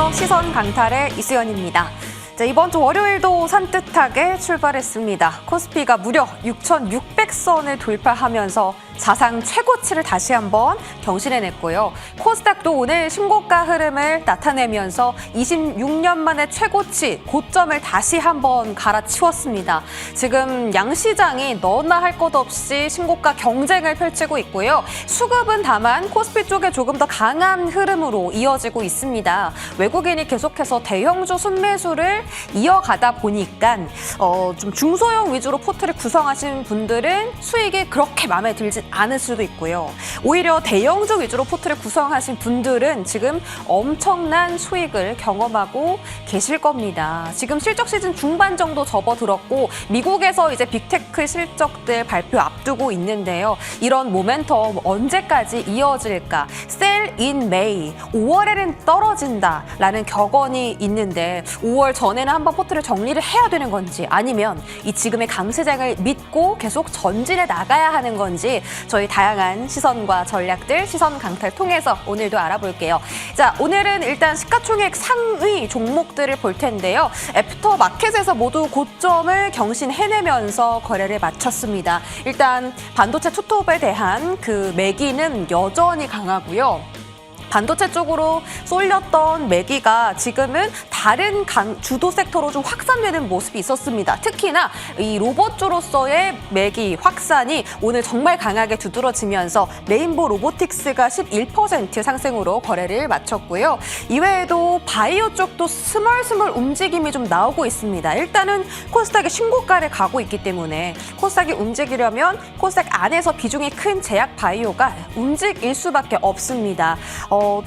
안녕하세요. 시선 강탈의 이수연입니다. 자, 이번 주 월요일도 산뜻하게 출발했습니다. 코스피가 무려 6,600선을 돌파하면서 사상 최고치를 다시 한번 경신해냈고요. 코스닥도 오늘 신고가 흐름을 나타내면서 26년 만에 최고치 고점을 다시 한번 갈아치웠습니다. 지금 양시장이 너나 할 것 없이 신고가 경쟁을 펼치고 있고요. 수급은 다만 코스피 쪽에 조금 더 강한 흐름으로 이어지고 있습니다. 외국인이 계속해서 대형주 순매수를 이어가다 보니까 좀 중소형 위주로 포트를 구성하신 분들은 수익이 그렇게 마음에 들지 않을 수도 있고요. 오히려 대형주 위주로 포트를 구성하신 분들은 지금 엄청난 수익을 경험하고 계실 겁니다. 지금 실적 시즌 중반 정도 접어들었고 미국에서 이제 빅테크 실적들 발표 앞두고 있는데요. 이런 모멘텀 언제까지 이어질까? Sell in May, 5월에는 떨어진다라는 격언이 있는데 5월 전에는 한번 포트를 정리를 해야 되는 건지 아니면 이 지금의 강세장을 믿고 계속 전진해 나가야 하는 건지 저희 다양한 시선과 전략들 시선 강탈 통해서 오늘도 알아볼게요. 자, 오늘은 일단 시가총액 상위 종목들을 볼 텐데요. 애프터 마켓에서 모두 고점을 경신해내면서 거래를 마쳤습니다. 일단 반도체 투톱에 대한 그 매기는 여전히 강하고요. 반도체 쪽으로 쏠렸던 매기가 지금은 다른 주도 섹터로 좀 확산되는 모습이 있었습니다. 특히나 이 로봇주로서의 매기 확산이 오늘 정말 강하게 두드러지면서 레인보 로보틱스가 11% 상승으로 거래를 마쳤고요. 이외에도 바이오 쪽도 스멀스멀 움직임이 좀 나오고 있습니다. 일단은 코스닥이 신고가를 가고 있기 때문에 코스닥이 움직이려면 코스닥 안에서 비중이 큰 제약 바이오가 움직일 수밖에 없습니다.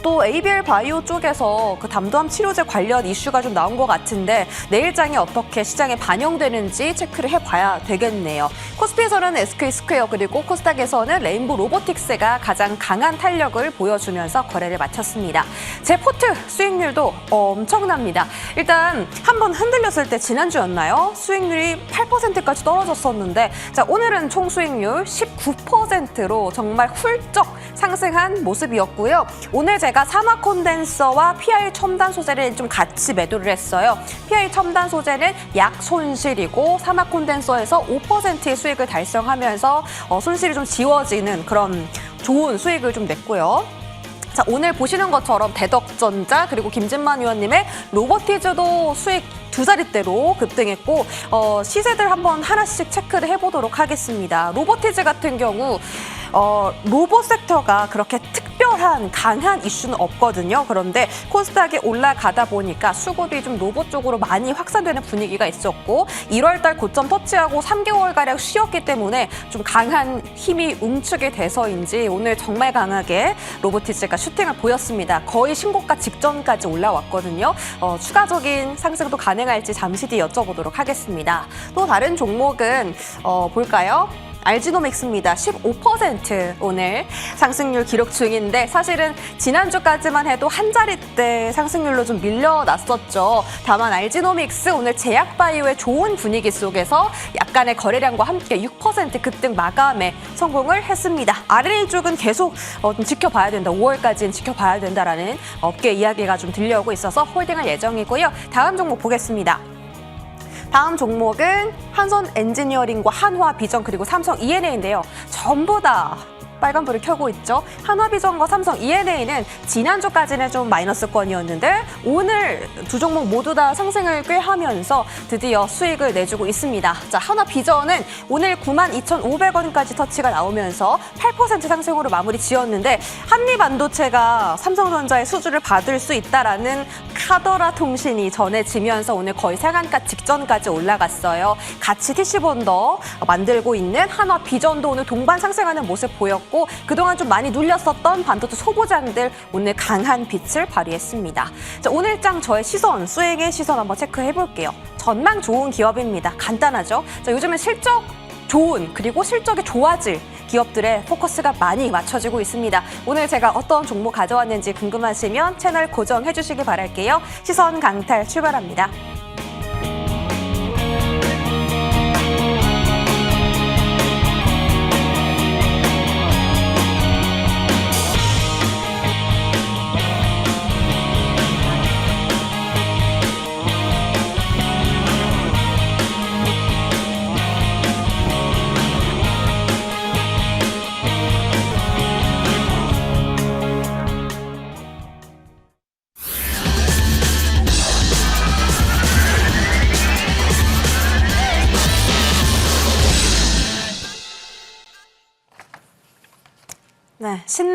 또 ABL 바이오 쪽에서 그 담도암 치료제 관련 이슈가 좀 나온 것 같은데 내일장이 어떻게 시장에 반영되는지 체크를 해봐야 되겠네요. 코스피에서는 SK 스퀘어 그리고 코스닥에서는 레인보 로보틱스가 가장 강한 탄력을 보여주면서 거래를 마쳤습니다. 제 포트 수익률도 엄청납니다. 일단 한번 흔들렸을 때 지난주였나요? 수익률이 8%까지 떨어졌었는데 자, 오늘은 총 수익률 19%로 정말 훌쩍 상승한 모습이었고요. 오늘 제가 사마 콘덴서와 PI 첨단 소재를 좀 같이 매도를 했어요. PI 첨단 소재는 약 손실이고 사마 콘덴서에서 5%의 수익을 달성하면서 손실이 좀 지워지는 그런 좋은 수익을 좀 냈고요. 자, 오늘 보시는 것처럼 대덕전자 그리고 김진만 위원님의 로보티즈도 수익 두 자릿대로 급등했고 시세들 한번 하나씩 체크를 해보도록 하겠습니다. 로보티즈 같은 경우 로봇 섹터가 그렇게 특별한 강한 이슈는 없거든요. 그런데 코스닥이 올라가다 보니까 수급이 좀 로봇 쪽으로 많이 확산되는 분위기가 있었고 1월달 고점 터치하고 3개월가량 쉬었기 때문에 좀 강한 힘이 움츠게 돼서인지 오늘 정말 강하게 로보티즈가 슈팅을 보였습니다. 거의 신고가 직전까지 올라왔거든요. 추가적인 상승도 가능할지 잠시 뒤 여쭤보도록 하겠습니다. 또 다른 종목은 볼까요? 알지노믹스입니다. 15% 오늘 상승률 기록 중인데 사실은 지난주까지만 해도 한 자릿대 상승률로 좀 밀려났었죠. 다만 알지노믹스 오늘 제약바이오의 좋은 분위기 속에서 약간의 거래량과 함께 6% 급등 마감에 성공을 했습니다. R&A 쪽은 계속 좀 지켜봐야 된다. 5월까지는 지켜봐야 된다라는 업계 이야기가 좀 들려오고 있어서 홀딩할 예정이고요. 다음 종목 보겠습니다. 다음 종목은 한선 엔지니어링과 한화비전 그리고 삼성 E&A인데요. 전부 다 빨간불을 켜고 있죠. 한화비전과 삼성 E&A는 지난주까지는 좀 마이너스권이었는데 오늘 두 종목 모두 다 상승을 꽤 하면서 드디어 수익을 내주고 있습니다. 자, 한화비전은 오늘 92,500원까지 터치가 나오면서 8% 상승으로 마무리 지었는데 한미반도체가 삼성전자의 수주를 받을 수 있다라는 카더라 통신이 전해지면서 오늘 거의 상한가 직전까지 올라갔어요. 같이 TC본더 만들고 있는 한화비전도 오늘 동반 상승하는 모습 보였고 그동안 좀 많이 눌렸었던 반도체 소보장들 오늘 강한 빛을 발휘했습니다. 자, 오늘장 저의 시선, 수익의 시선 한번 체크해볼게요. 전망 좋은 기업입니다. 간단하죠? 자, 요즘은 실적 좋은 그리고 실적이 좋아질 기업들의 포커스가 많이 맞춰지고 있습니다. 오늘 제가 어떤 종목 가져왔는지 궁금하시면 채널 고정해 주시기 바랄게요. 시선 강탈 출발합니다.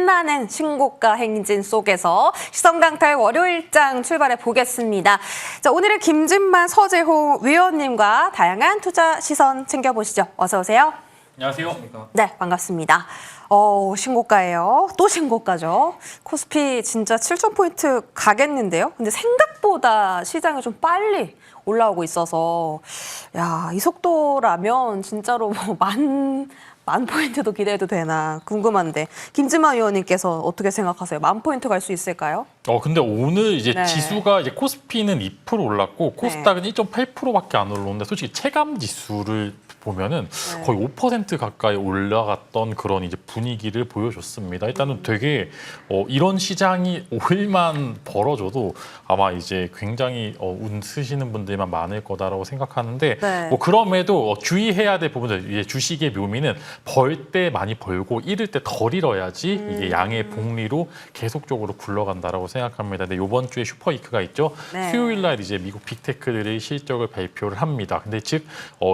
신나는 신고가 행진 속에서 시선 강탈 월요일장 출발해 보겠습니다. 자, 오늘은 김진만, 서재호 위원님과 다양한 투자 시선 챙겨보시죠. 어서 오세요. 안녕하세요. 네, 반갑습니다. 신고가예요. 또 신고가죠. 코스피 진짜 7,000포인트 가겠는데요. 근데 생각보다 시장이 좀 빨리 올라오고 있어서 야, 이 속도라면 진짜로 뭐 만 포인트도 기대해도 되나 궁금한데 김진만 위원님께서 어떻게 생각하세요? 10,000포인트 갈 수 있을까요? 근데 오늘 이제 네. 지수가 이제 코스피는 2% 올랐고 코스닥은 1.8%밖에 안 올랐는데 솔직히 체감 지수를 보면은 거의 5% 가까이 올라갔던 그런 이제 분위기를 보여줬습니다. 일단은 되게 이런 시장이 5일만 벌어져도 아마 이제 굉장히 운 쓰시는 분들만 많을 거다라고 생각하는데 네. 뭐 그럼에도 주의해야 될 부분들 이제 주식의 묘미는 벌 때 많이 벌고 잃을 때 덜 잃어야지 이게 양의 복리로 계속적으로 굴러간다라고 생각합니다. 근데 이번 주에 슈퍼이크가 있죠. 네. 수요일 날 이제 미국 빅테크들의 실적을 발표를 합니다. 근데 즉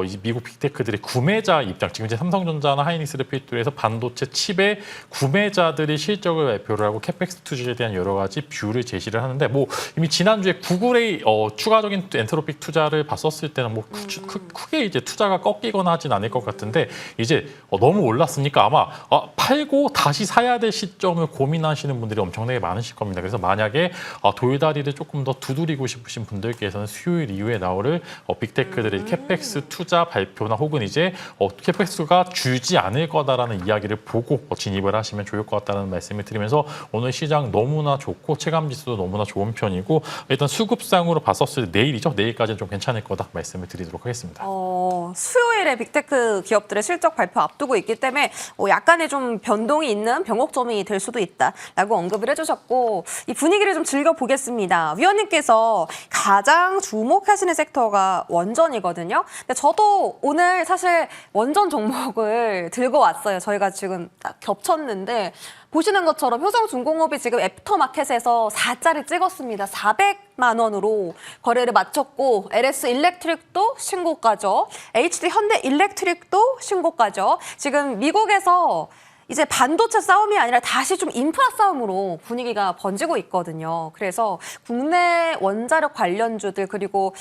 이 미국 빅테크들의 구매자 입장, 지금 이제 삼성전자나 하이닉스를 필두로 해서 반도체 칩의 구매자들이 실적을 발표를 하고 캐펙스 투자에 대한 여러 가지 뷰를 제시를 하는데 뭐 이미 지난주에 구글의 추가적인 엔트로픽 투자를 봤었을 때는 뭐 크게 이제 투자가 꺾이거나 하진 않을 것 같은데 이제 너무 올랐으니까 아마 팔고 다시 사야 될 시점을 고민하시는 분들이 엄청나게 많으실 겁니다. 그래서 만약에 돌다리를 조금 더 두드리고 싶으신 분들께서는 수요일 이후에 나올 빅테크들의 캐펙스 투자 발표나 혹은 이제 캐펙스가 줄지 않을 거다라는 이야기를 보고 진입을 하시면 좋을 것 같다는 말씀을 드리면서 오늘 시장 너무나 좋고 체감 지수도 너무나 좋은 편이고 일단 수급상으로 봤었을 때 내일이죠. 내일까지는 좀 괜찮을 거다 말씀을 드리도록 하겠습니다. 수요일에 빅테크 기업들의 실적 발표 앞두고 있기 때문에 약간의 좀 변동이 있는 변곡점이 될 수도 있다라고 언급을 해주셨고 이 분위기를 좀 즐겨보겠습니다. 위원님께서 가장 주목하시는 섹터가 원전이거든요. 근데 저도 오늘 사실 원전 종목을 들고 왔어요. 저희가 지금 딱 겹쳤는데 보시는 것처럼 효성중공업이 지금 애프터마켓에서 4자리 찍었습니다. 400만 원으로 거래를 마쳤고 LS 일렉트릭도 신고가죠. HD 현대 일렉트릭도 신고가죠. 지금 미국에서 이제 반도체 싸움이 아니라 다시 좀 인프라 싸움으로 분위기가 번지고 있거든요. 그래서 국내 원자력 관련주들 그리고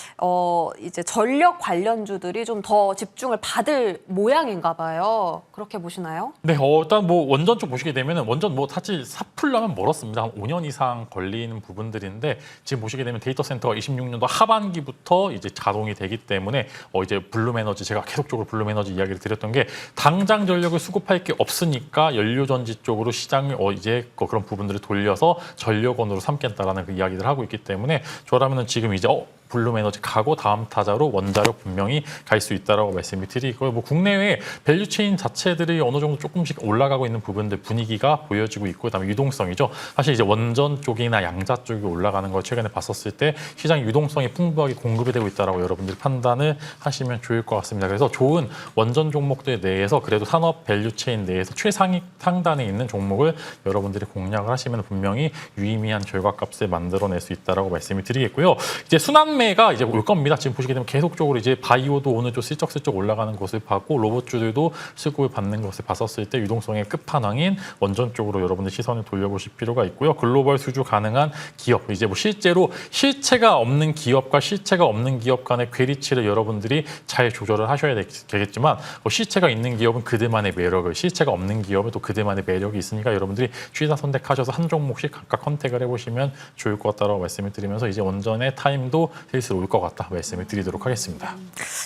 이제 전력 관련주들이 좀 더 집중을 받을 모양인가 봐요. 그렇게 보시나요? 네, 일단 뭐 원전 쪽 보시게 되면은 원전 뭐 사실 사풀려면 멀었습니다. 한 5년 이상 걸리는 부분들인데 지금 보시게 되면 데이터 센터가 26년도 하반기부터 이제 가동이 되기 때문에 이제 블룸에너지 제가 계속적으로 블룸에너지 이야기를 드렸던 게 당장 전력을 수급할 게 없으니까 연료전지 쪽으로 시장을 이제 그런 부분들을 돌려서 전력원으로 삼겠다라는 그 이야기를 하고 있기 때문에 저라면은 지금 이제 블룸에너지 가고 다음 타자로 원자력 분명히 갈 수 있다라고 말씀을 드리고요. 뭐 국내외 밸류체인 자체들이 어느 정도 조금씩 올라가고 있는 부분들 분위기가 보여지고 있고 그다음에 유동성이죠. 사실 이제 원전 쪽이나 양자 쪽이 올라가는 걸 최근에 봤었을 때 시장 유동성이 풍부하게 공급이 되고 있다라고 여러분들이 판단을 하시면 좋을 것 같습니다. 그래서 좋은 원전 종목들 내에서 그래도 산업 밸류체인 내에서 최상위 상단에 있는 종목을 여러분들이 공략을 하시면 분명히 유의미한 결과값을 만들어낼 수 있다라고 말씀을 드리겠고요. 이제 순환매가 이제 올 겁니다. 지금 보시게 되면 계속적으로 이제 바이오도 오늘 좀 슬쩍슬쩍 올라가는 것을 봤고 로봇주들도 수급을 받는 것을 봤었을 때 유동성의 끝판왕인 원전 쪽으로 여러분들 시선을 돌려보실 필요가 있고요. 글로벌 수주 가능한 기업, 이제 뭐 실제로 실체가 없는 기업과 실체가 없는 기업 간의 궤리치를 여러분들이 잘 조절을 하셔야 되겠지만 실체가 있는 기업은 그들만의 매력을, 실체가 없는 기업은 또 그들만의 매력이 있으니까 여러분들이 취사 선택하셔서 한 종목씩 각각 컨택을 해보시면 좋을 것 같다라고 말씀을 드리면서 이제 원전의 타임도 슬슬 올 것 같다 말씀을 드리도록 하겠습니다.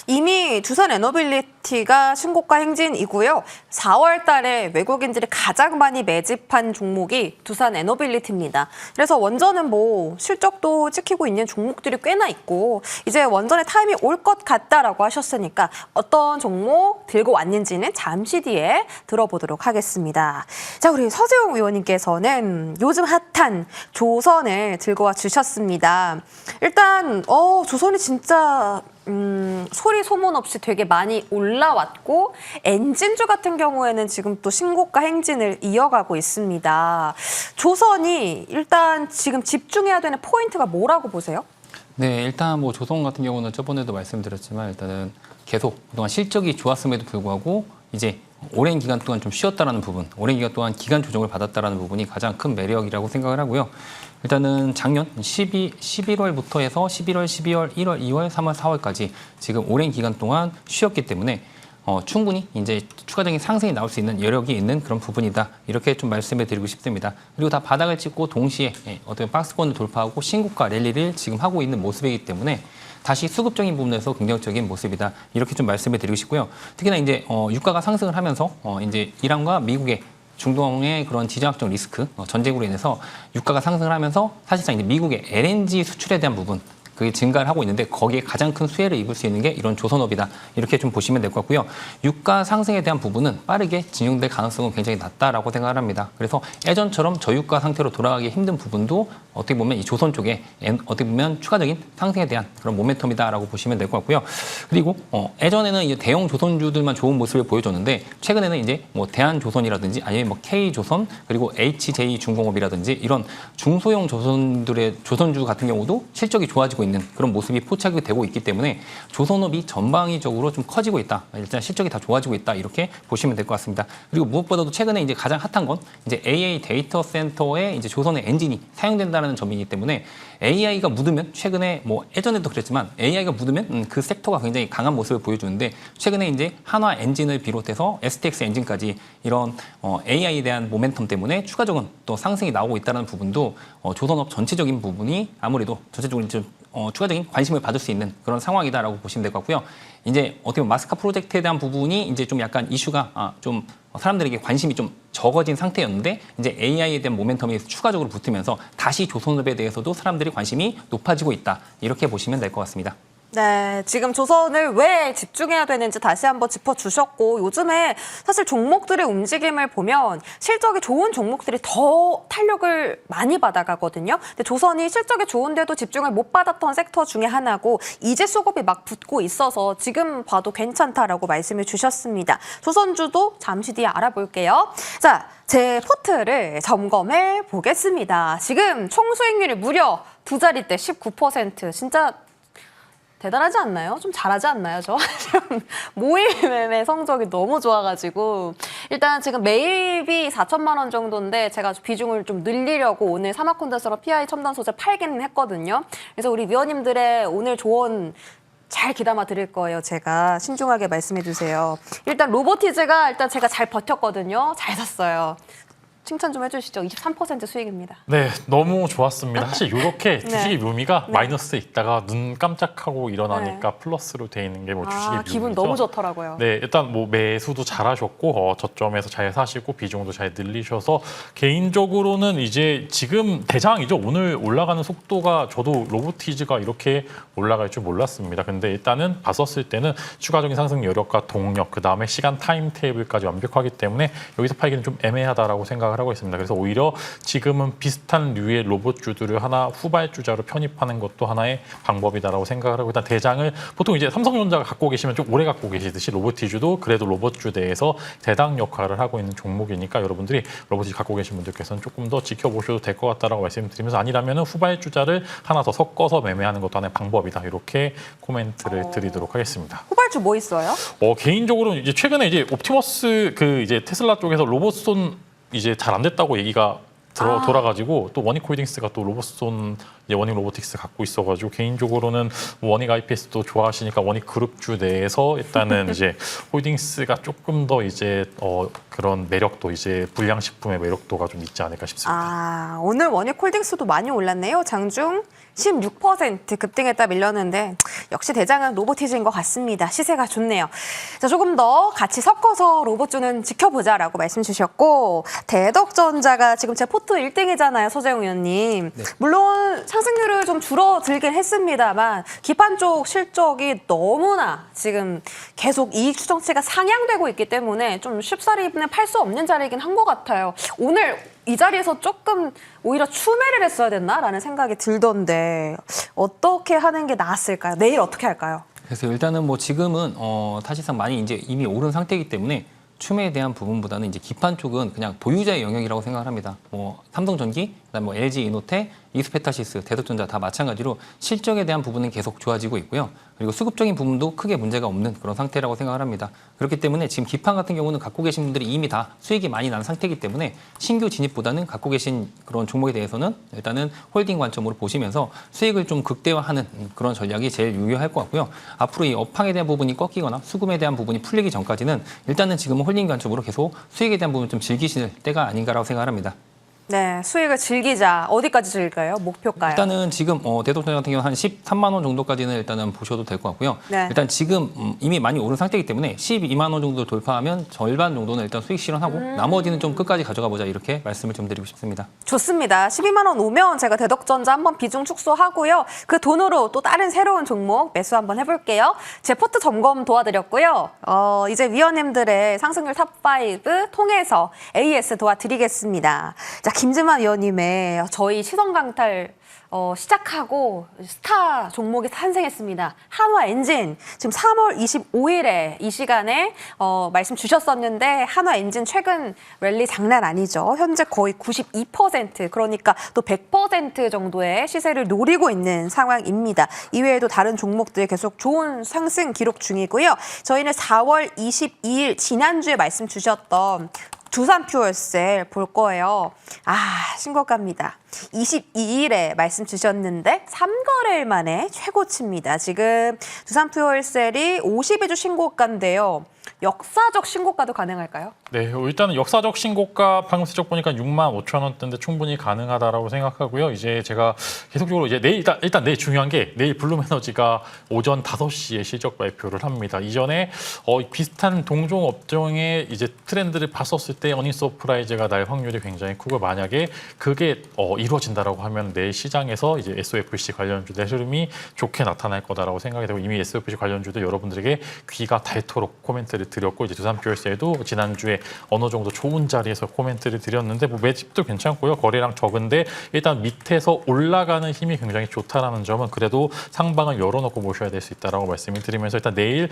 이미 두산 에너빌리티가 신고가 행진이고요. 4월 달에 외국인들이 가장 많이 매집한 종목이 두산 에너빌리티입니다. 그래서 원전은 뭐 실적도 찍히고 있는 종목들이 꽤나 있고 이제 원전의 타임이 올 것 같다라고 하셨으니까 어떤 종목 들고 왔는지는 잠시 뒤에 들어보도록 하겠습니다. 자, 우리 서재용 의원님께서는 요즘 핫한 조선을 들고 와 주셨습니다. 일단 조선이 진짜 소리 소문 없이 되게 많이 올라왔고 엔진주 같은 경우에는 지금 또 신고가 행진을 이어가고 있습니다. 조선이 일단 지금 집중해야 되는 포인트가 뭐라고 보세요? 네, 일단 뭐 조선 같은 경우는 저번에도 말씀드렸지만 일단은 계속 그동안 실적이 좋았음에도 불구하고 이제 오랜 기간 동안 좀 쉬었다라는 부분, 오랜 기간 동안 기간 조정을 받았다라는 부분이 가장 큰 매력이라고 생각을 하고요. 일단은 작년 11월부터 해서 11월, 12월, 1월, 2월, 3월, 4월까지 지금 오랜 기간 동안 쉬었기 때문에 충분히 이제 추가적인 상승이 나올 수 있는 여력이 있는 그런 부분이다. 이렇게 좀 말씀을 드리고 싶습니다. 그리고 다 바닥을 찍고 동시에 어떤 박스권을 돌파하고 신고가 랠리를 지금 하고 있는 모습이기 때문에 다시 수급적인 부분에서 긍정적인 모습이다. 이렇게 좀 말씀을 드리고 싶고요. 특히나 이제 유가가 상승을 하면서 이제 이란과 미국의 중동의 그런 지정학적 리스크, 전쟁으로 인해서 유가가 상승을 하면서 사실상 이제 미국의 LNG 수출에 대한 부분, 그게 증가를 하고 있는데 거기에 가장 큰 수혜를 입을 수 있는 게 이런 조선업이다. 이렇게 좀 보시면 될 것 같고요. 유가 상승에 대한 부분은 빠르게 진행될 가능성은 굉장히 낮다라고 생각을 합니다. 그래서 예전처럼 저유가 상태로 돌아가기 힘든 부분도 어떻게 보면 이 조선 쪽에 어떻게 보면 추가적인 상승에 대한 그런 모멘텀이다라고 보시면 될 것 같고요. 그리고 예전에는 이제 대형 조선주들만 좋은 모습을 보여줬는데 최근에는 이제 뭐 대한조선이라든지 아니면 뭐 K조선 그리고 HJ중공업이라든지 이런 중소형 조선들의 조선주 같은 경우도 실적이 좋아지고 있는 그런 모습이 포착이 되고 있기 때문에 조선업이 전방위적으로 좀 커지고 있다. 일단 실적이 다 좋아지고 있다. 이렇게 보시면 될 것 같습니다. 그리고 무엇보다도 최근에 이제 가장 핫한 건 이제 AA 데이터 센터에 이제 조선의 엔진이 사용된다는 점이기 때문에 AI가 묻으면 최근에 뭐 예전에도 그랬지만 AI가 묻으면 그 섹터가 굉장히 강한 모습을 보여주는데 최근에 이제 한화 엔진을 비롯해서 STX 엔진까지 이런 AI에 대한 모멘텀 때문에 추가적인 또 상승이 나오고 있다는 부분도 조선업 전체적인 부분이 아무래도 전체적으로 좀 추가적인 관심을 받을 수 있는 그런 상황이다라고 보시면 될 것 같고요. 이제 어떻게 보면 마스카 프로젝트에 대한 부분이 이제 좀 약간 이슈가 좀 사람들에게 관심이 좀 적어진 상태였는데 이제 AI에 대한 모멘텀이 추가적으로 붙으면서 다시 조선업에 대해서도 사람들이 관심이 높아지고 있다. 이렇게 보시면 될 것 같습니다. 네, 지금 조선을 왜 집중해야 되는지 다시 한번 짚어주셨고 요즘에 사실 종목들의 움직임을 보면 실적이 좋은 종목들이 더 탄력을 많이 받아가거든요. 근데 조선이 실적이 좋은데도 집중을 못 받았던 섹터 중에 하나고 이제 수급이 막 붙고 있어서 지금 봐도 괜찮다라고 말씀을 주셨습니다. 조선주도 잠시 뒤에 알아볼게요. 자, 제 포트를 점검해 보겠습니다. 지금 총 수익률이 무려 두 자릿대 19%. 진짜 대단하지 않나요? 좀 잘하지 않나요, 저? 모의 매매 성적이 너무 좋아가지고 일단 지금 매입이 4천만 원 정도인데 제가 비중을 좀 늘리려고 오늘 사마콘덴서로 PI 첨단 소재 팔기는 했거든요. 그래서 우리 위원님들의 오늘 조언 잘 귀담아 드릴 거예요. 제가 신중하게 말씀해 주세요. 일단 로보티즈가 일단 제가 잘 버텼거든요. 잘 샀어요. 칭찬 좀 해주시죠. 23% 수익입니다. 네, 너무 좋았습니다. 사실 이렇게 네. 주식의 묘미가 네. 마이너스에 있다가 눈 깜짝하고 일어나니까 플러스로 돼 있는 게 뭐 주식의 묘미죠. 기분 너무 좋더라고요. 네, 일단 뭐 매수도 잘하셨고 저점에서 잘 사시고 비중도 잘 늘리셔서 개인적으로는 이제 지금 대장이죠. 오늘 올라가는 속도가 저도 로보티즈가 이렇게 올라갈 줄 몰랐습니다. 근데 일단은 봤었을 때는 추가적인 상승 여력과 동력, 그 다음에 시간 타임 테이블까지 완벽하기 때문에 여기서 팔기는 좀 애매하다라고 생각을 하고 있습니다. 그래서 오히려 지금은 비슷한 류의 로봇주들을 하나 후발주자로 편입하는 것도 하나의 방법이다라고 생각을 하고 일단 대장을 보통 이제 삼성전자가 갖고 계시면 좀 오래 갖고 계시듯이 로보티주도 그래도 로봇주 내에서 대당 역할을 하고 있는 종목이니까 여러분들이 로보티주 갖고 계신 분들께서는 조금 더 지켜보셔도 될 것 같다라고 말씀드리면서 아니라면 후발주자를 하나 더 섞어서 매매하는 것도 하나의 방법이다. 이렇게 코멘트를 드리도록 하겠습니다. 후발주 뭐 있어요? 개인적으로는 이제 최근에 이제 옵티머스 그 이제 테슬라 쪽에서 로봇손 이제 잘 안 됐다고 얘기가 돌아가지고 또 원익홀딩스가 또 로봇손 이제 원익 로보틱스 갖고 있어가지고 개인적으로는 원익 IPS도 좋아하시니까 원익 그룹주 내에서 일단은 이제 홀딩스가 조금 더 이제 그런 매력도 이제 불량식품의 매력도가 좀 있지 않을까 싶습니다. 오늘 원익 홀딩스도 많이 올랐네요. 장중 16% 급등했다 밀렸는데 역시 대장은 로보티즈인 것 같습니다. 시세가 좋네요. 자, 조금 더 같이 섞어서 로봇주는 지켜보자라고 말씀 주셨고 대덕전자가 지금 제 포트 1등이잖아요. 소재용 의원님. 네. 물론 상승률을 좀 줄어들긴 했습니다만 기판 쪽 실적이 너무나 지금 계속 이익 추정치가 상향되고 있기 때문에 좀 쉽사리 팔 수 없는 자리이긴 한 것 같아요. 오늘 이 자리에서 조금 오히려 추매를 했어야 됐나라는 생각이 들던데 어떻게 하는 게 나았을까요? 내일 어떻게 할까요? 그래서 일단은 뭐 지금은 사실상 많이 이제 이미 오른 상태이기 때문에 추매에 대한 부분보다는 이제 기판 쪽은 그냥 보유자의 영역이라고 생각을 합니다. 뭐 삼성전기, 그다음에 뭐 LG 이노텍, 이스페타시스, 대덕전자 다 마찬가지로 실적에 대한 부분은 계속 좋아지고 있고요. 그리고 수급적인 부분도 크게 문제가 없는 그런 상태라고 생각을 합니다. 그렇기 때문에 지금 기판 같은 경우는 갖고 계신 분들이 이미 다 수익이 많이 난 상태이기 때문에 신규 진입보다는 갖고 계신 그런 종목에 대해서는 일단은 홀딩 관점으로 보시면서 수익을 좀 극대화하는 그런 전략이 제일 유효할 것 같고요. 앞으로 이 업황에 대한 부분이 꺾이거나 수급에 대한 부분이 풀리기 전까지는 일단은 지금은 홀딩 관점으로 계속 수익에 대한 부분 좀 즐기실 때가 아닌가라고 생각을 합니다. 네, 수익을 즐기자. 어디까지 즐길까요? 목표가요? 일단은 지금 대도전 같은 경우는 한 13만 원 정도까지는 일단은 보셔도 될 것 같고요. 네. 일단 지금 이미 많이 오른 상태이기 때문에 12만 원 정도 돌파하면 절반 정도는 일단 수익 실현하고 나머지는 좀 끝까지 가져가 보자 이렇게 말씀을 좀 드리고 싶습니다. 좋습니다. 12만 원 오면 제가 대덕전자 한번 비중 축소하고요. 그 돈으로 또 다른 새로운 종목 매수 한번 해볼게요. 제 포트 점검 도와드렸고요. 이제 위원님들의 상승률 탑5 통해서 AS 도와드리겠습니다. 자, 김진만 위원님의 저희 시선 강탈 시작하고 스타 종목이 탄생했습니다. 한화엔진 지금 3월 25일에 이 시간에 말씀 주셨었는데 한화엔진 최근 랠리 장난 아니죠. 현재 거의 92% 그러니까 또 100% 정도의 시세를 노리고 있는 상황입니다. 이외에도 다른 종목들 계속 좋은 상승 기록 중이고요. 저희는 4월 22일 지난주에 말씀 주셨던 두산퓨얼셀 볼 거예요. 신고가입니다. 22일에 말씀 주셨는데 3거래일 만에 최고치입니다. 지금 두산퓨얼셀이 52주 신고가인데요. 역사적 신고가도 가능할까요? 네, 일단은 역사적 신고가 방금 슬쩍 보니까 6만 5천 원대인데 충분히 가능하다라고 생각하고요. 이제 제가 계속적으로 이제 내일 일단 내일 중요한 게 내일 블룸에너지가 오전 5시에 실적 발표를 합니다. 이전에 비슷한 동종 업종의 이제 트렌드를 봤었을 때 어닝 서프라이즈가 날 확률이 굉장히 크고 만약에 그게 이루어진다라고 하면 내일 시장에서 이제 SOFC 관련주의 흐름이 좋게 나타날 거다라고 생각이 되고 이미 SOFC 관련주도 여러분들에게 귀가 닳도록 코멘트를 드렸고 이제 두산퓨얼스에도 지난주에 어느 정도 좋은 자리에서 코멘트를 드렸는데 뭐 매집도 괜찮고요. 거래량 적은데 일단 밑에서 올라가는 힘이 굉장히 좋다라는 점은 그래도 상방을 열어놓고 모셔야 될 수 있다라고 말씀을 드리면서 일단 내일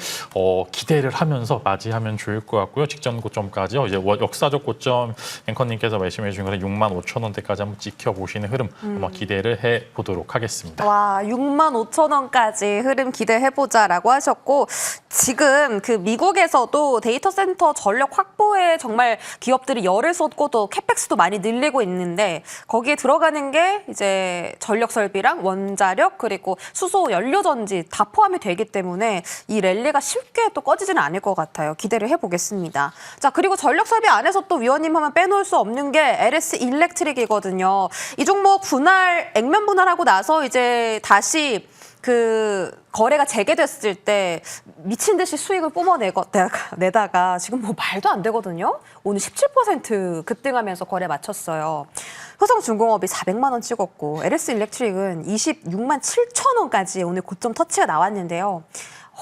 기대를 하면서 맞이하면 좋을 것 같고요. 직전 고점까지요. 이제 역사적 고점 앵커님께서 말씀해 주신 거는 6만 5천 원대까지 한번 지켜보시는 흐름 한번 기대를 해보도록 하겠습니다. 와, 6만 5천 원까지 흐름 기대해보자라고 하셨고 지금 그 미국에서도 데이터 센터 전력 확보에 정말 기업들이 열을 쏟고 또 캐펙스도 많이 늘리고 있는데 거기에 들어가는 게 이제 전력 설비랑 원자력 그리고 수소 연료 전지 다 포함이 되기 때문에 이 랠리가 쉽게 또 꺼지지는 않을 것 같아요. 기대를 해보겠습니다. 자, 그리고 전력 설비 안에서 또 위원님 하면 빼놓을 수 없는 게 LS 일렉트릭이거든요. 이 종목 액면 분할하고 나서 이제 다시 그 거래가 재개됐을 때 미친 듯이 수익을 뿜어내다가 지금 뭐 말도 안 되거든요. 오늘 17% 급등하면서 거래 마쳤어요. 효성중공업이 400만 원 찍었고 LS 일렉트릭은 26만 7천 원까지 오늘 고점 터치가 나왔는데요.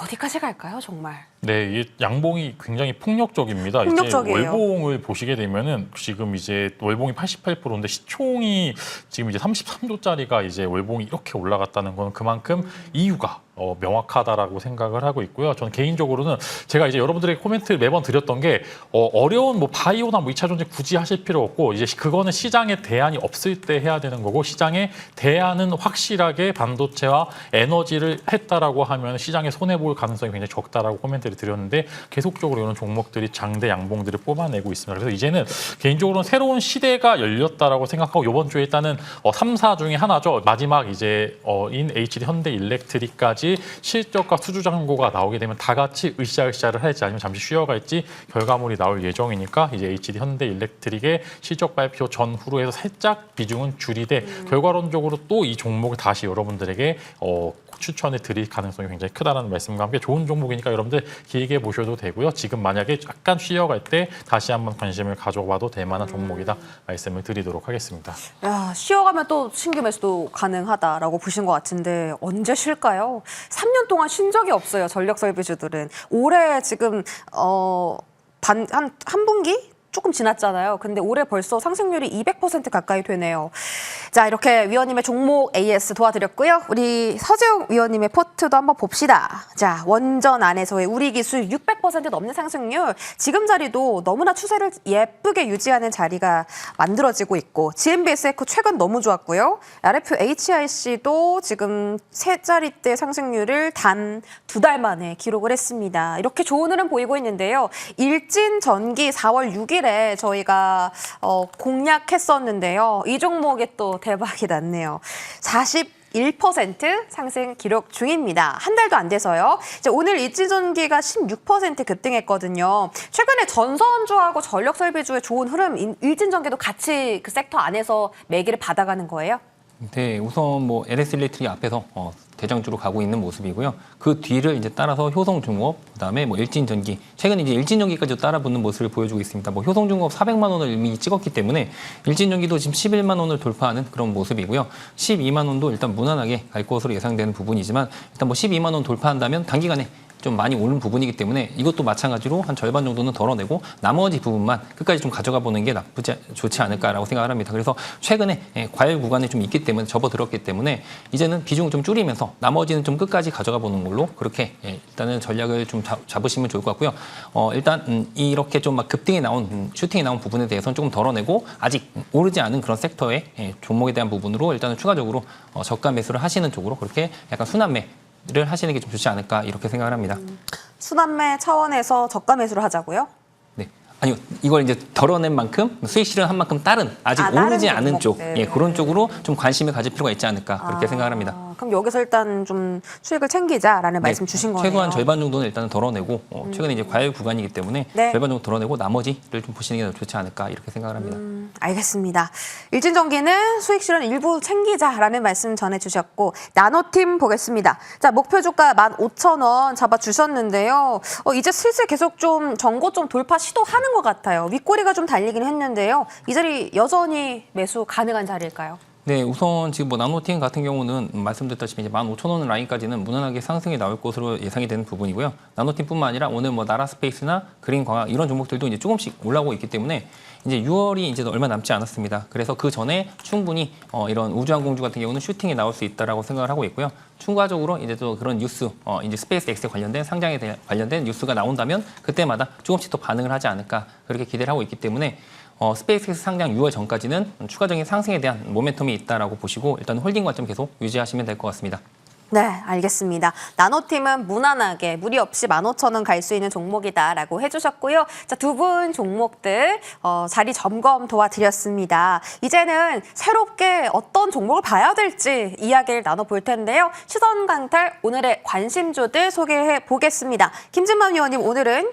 어디까지 갈까요, 정말? 네, 이 양봉이 굉장히 폭력적입니다. 폭력적이에요. 이제 월봉을 보시게 되면은 지금 이제 월봉이 88%인데 시총이 지금 이제 33조짜리가 이제 월봉이 이렇게 올라갔다는 건 그만큼 이유가 명확하다라고 생각을 하고 있고요. 저는 개인적으로는 제가 이제 여러분들에게 코멘트를 매번 드렸던 게 어려운 뭐 바이오나 뭐 2차 전지 굳이 하실 필요 없고 이제 그거는 시장에 대안이 없을 때 해야 되는 거고 시장에 대안은 확실하게 반도체와 에너지를 했다라고 하면 시장에 손해 볼 가능성이 굉장히 적다라고 코멘트를 드렸는데 계속적으로 이런 종목들이 장대 양봉들을 뽑아내고 있습니다. 그래서 이제는 개인적으로는 새로운 시대가 열렸다라고 생각하고 이번 주에 일단은 3사 중에 하나죠. 마지막 이제 인 HD 현대 일렉트릭까지 실적과 수주 잔고가 나오게 되면 다 같이 으쌰으쌰를 할지 아니면 잠시 쉬어갈지 결과물이 나올 예정이니까 이제 HD 현대 일렉트릭의 실적 발표 전후로 해서 살짝 비중은 줄이되 결과론적으로 또 이 종목을 다시 여러분들에게 추천해 드릴 가능성이 굉장히 크다는 말씀과 함께 좋은 종목이니까 여러분들 길게 보셔도 되고요. 지금 만약에 약간 쉬어갈 때 다시 한번 관심을 가져봐도 될 만한 종목이다 말씀을 드리도록 하겠습니다. 야, 쉬어가면 또 신규 매수도 가능하다라고 보신 것 같은데 언제 쉴까요? 3년 동안 쉰 적이 없어요. 전력 설비주들은. 올해 지금 한 분기 조금 지났잖아요. 근데 올해 벌써 상승률이 200% 가까이 되네요. 자, 이렇게 위원님의 종목 AS 도와드렸고요. 우리 서재웅 위원님의 포트도 한번 봅시다. 자, 원전 안에서의 우리 기술 600% 넘는 상승률. 지금 자리도 너무나 추세를 예쁘게 유지하는 자리가 만들어지고 있고, GMBS 에코 최근 너무 좋았고요. RF HIC도 지금 세 자릿대 상승률을 단 2달 만에 기록을 했습니다. 이렇게 좋은 흐름 보이고 있는데요. 일진전기 4월 6일에 저희가 공략했었는데요. 이 종목에 또 대박이 났네요. 41% 상승 기록 중입니다. 한 달도 안 돼서요. 이제 오늘 일진전기가 16% 급등했거든요. 최근에 전선주하고 전력설비주의 좋은 흐름, 일진전기도 같이 그 섹터 안에서 매기를 받아가는 거예요? 네, 우선 뭐 LS 일렉트릭 앞에서 대장주로 가고 있는 모습이고요. 그 뒤를 이제 따라서 효성중공업, 그다음에 뭐 일진전기, 최근 이제 일진전기까지 따라붙는 모습을 보여주고 있습니다. 뭐 효성중공업 400만 원을 이미 찍었기 때문에 일진전기도 지금 11만 원을 돌파하는 그런 모습이고요. 12만 원도 일단 무난하게 갈 것으로 예상되는 부분이지만 일단 뭐 12만 원 돌파한다면 단기간에 좀 많이 오른 부분이기 때문에 이것도 마찬가지로 한 절반 정도는 덜어내고 나머지 부분만 끝까지 좀 가져가 보는 게 좋지 않을까라고 생각을 합니다. 그래서 최근에 과열 구간이 좀 있기 때문에 접어들었기 때문에 이제는 비중을 좀 줄이면서 나머지는 좀 끝까지 가져가 보는 걸로 그렇게 일단은 전략을 좀 잡으시면 좋을 것 같고요. 일단 이렇게 좀 막 급등이 나온 슈팅이 나온 부분에 대해서는 조금 덜어내고 아직 오르지 않은 그런 섹터의 종목에 대한 부분으로 일단은 추가적으로 저가 매수를 하시는 쪽으로 그렇게 약간 순환매 를 하시는 게 좀 좋지 않을까 이렇게 생각을 합니다. 순환매 차원에서 저가 매수를 하자고요? 네. 아니요. 이걸 이제 덜어낸 만큼 수익 실현한 만큼 다른 아직 오르지 다른 않은 쪽 종목들. 그런 쪽으로 좀 관심을 가질 필요가 있지 않을까 그렇게 생각을 합니다. 그럼 여기서 일단 좀 수익을 챙기자라는 말씀 주신 거네요. 최소한 절반 정도는 일단은 덜어내고 최근에 이제 과열 구간이기 때문에 네. 절반 정도 덜어내고 나머지를 좀 보시는 게 더 좋지 않을까 이렇게 생각을 합니다. 알겠습니다. 일진전기는 수익 실현 일부 챙기자라는 말씀 전해주셨고 나노팀 보겠습니다. 자, 목표 주가 15,000원 잡아주셨는데요. 이제 슬슬 계속 좀 전고점 돌파 시도하는 것 같아요. 윗꼬리가 좀 달리긴 했는데요. 이 자리 여전히 매수 가능한 자리일까요? 네, 우선 지금 뭐 나노팀 같은 경우는 말씀드렸다시피 이제 15,000원 라인까지는 무난하게 상승이 나올 것으로 예상이 되는 부분이고요. 나노팀뿐만 아니라 오늘 뭐 나라스페이스나 그린광학 이런 종목들도 이제 조금씩 올라오고 있기 때문에 이제 6월이 이제 얼마 남지 않았습니다. 그래서 그 전에 충분히 이런 우주항공주 같은 경우는 슈팅이 나올 수 있다라고 생각을 하고 있고요. 추가적으로 이제 또 그런 뉴스, 이제 스페이스 X에 관련된 상장에 관련된 뉴스가 나온다면 그때마다 조금씩 더 반응을 하지 않을까 그렇게 기대를 하고 있기 때문에 스페이스X 상장 6월 전까지는 추가적인 상승에 대한 모멘텀이 있다라고 보시고 일단 홀딩 관점 계속 유지하시면 될 것 같습니다. 네, 알겠습니다. 나노팀은 무난하게 무리 없이 15,000원 갈 수 있는 종목이다라고 해주셨고요. 자, 두 분 종목들 자리 점검 도와드렸습니다. 이제는 새롭게 어떤 종목을 봐야 될지 이야기를 나눠볼 텐데요. 시선 강탈 오늘의 관심주들 소개해 보겠습니다. 김진만 위원님 오늘은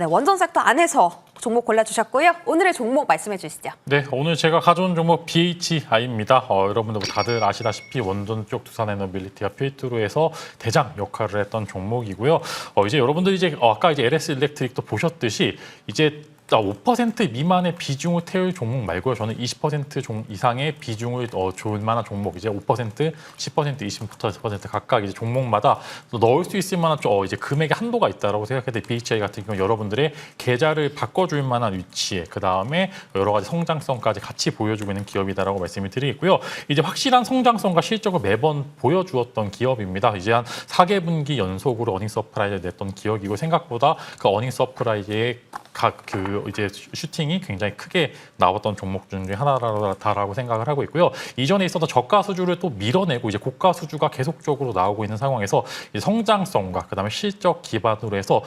원전 섹터 안에서 종목 골라주셨고요. 오늘의 종목 말씀해 주시죠. 네, 오늘 제가 가져온 종목 BHI입니다. 여러분들 다들 아시다시피 원전 쪽 두산에너빌리티와 필두로에서 대장 역할을 했던 종목이고요. 이제 여러분들이 이제 아까 이제 LS 일렉트릭도 보셨듯이 이제 5% 미만의 비중을 태울 종목 말고요. 저는 20% 이상의 비중을 줄 만한 종목, 이제 5%, 10%, 20% 각각 이제 종목마다 넣을 수 있을 만한 이제 금액의 한도가 있다라고 생각했는데 BHI 같은 경우 여러분들의 계좌를 바꿔줄 만한 위치에 그 다음에 여러 가지 성장성까지 같이 보여주고 있는 기업이다라고 말씀을 드리겠고요. 이제 확실한 성장성과 실적을 매번 보여주었던 기업입니다. 이제 한 4개분기 연속으로 어닝 서프라이즈를 냈던 기업이고 생각보다 그 어닝 서프라이즈의 이제 슈팅이 굉장히 크게 나왔던 종목 중에 하나다라고 생각을 하고 있고요. 이전에 있었던 저가 수주를 또 밀어내고 이제 고가 수주가 계속적으로 나오고 있는 상황에서 성장성과 그다음에 실적 기반으로 해서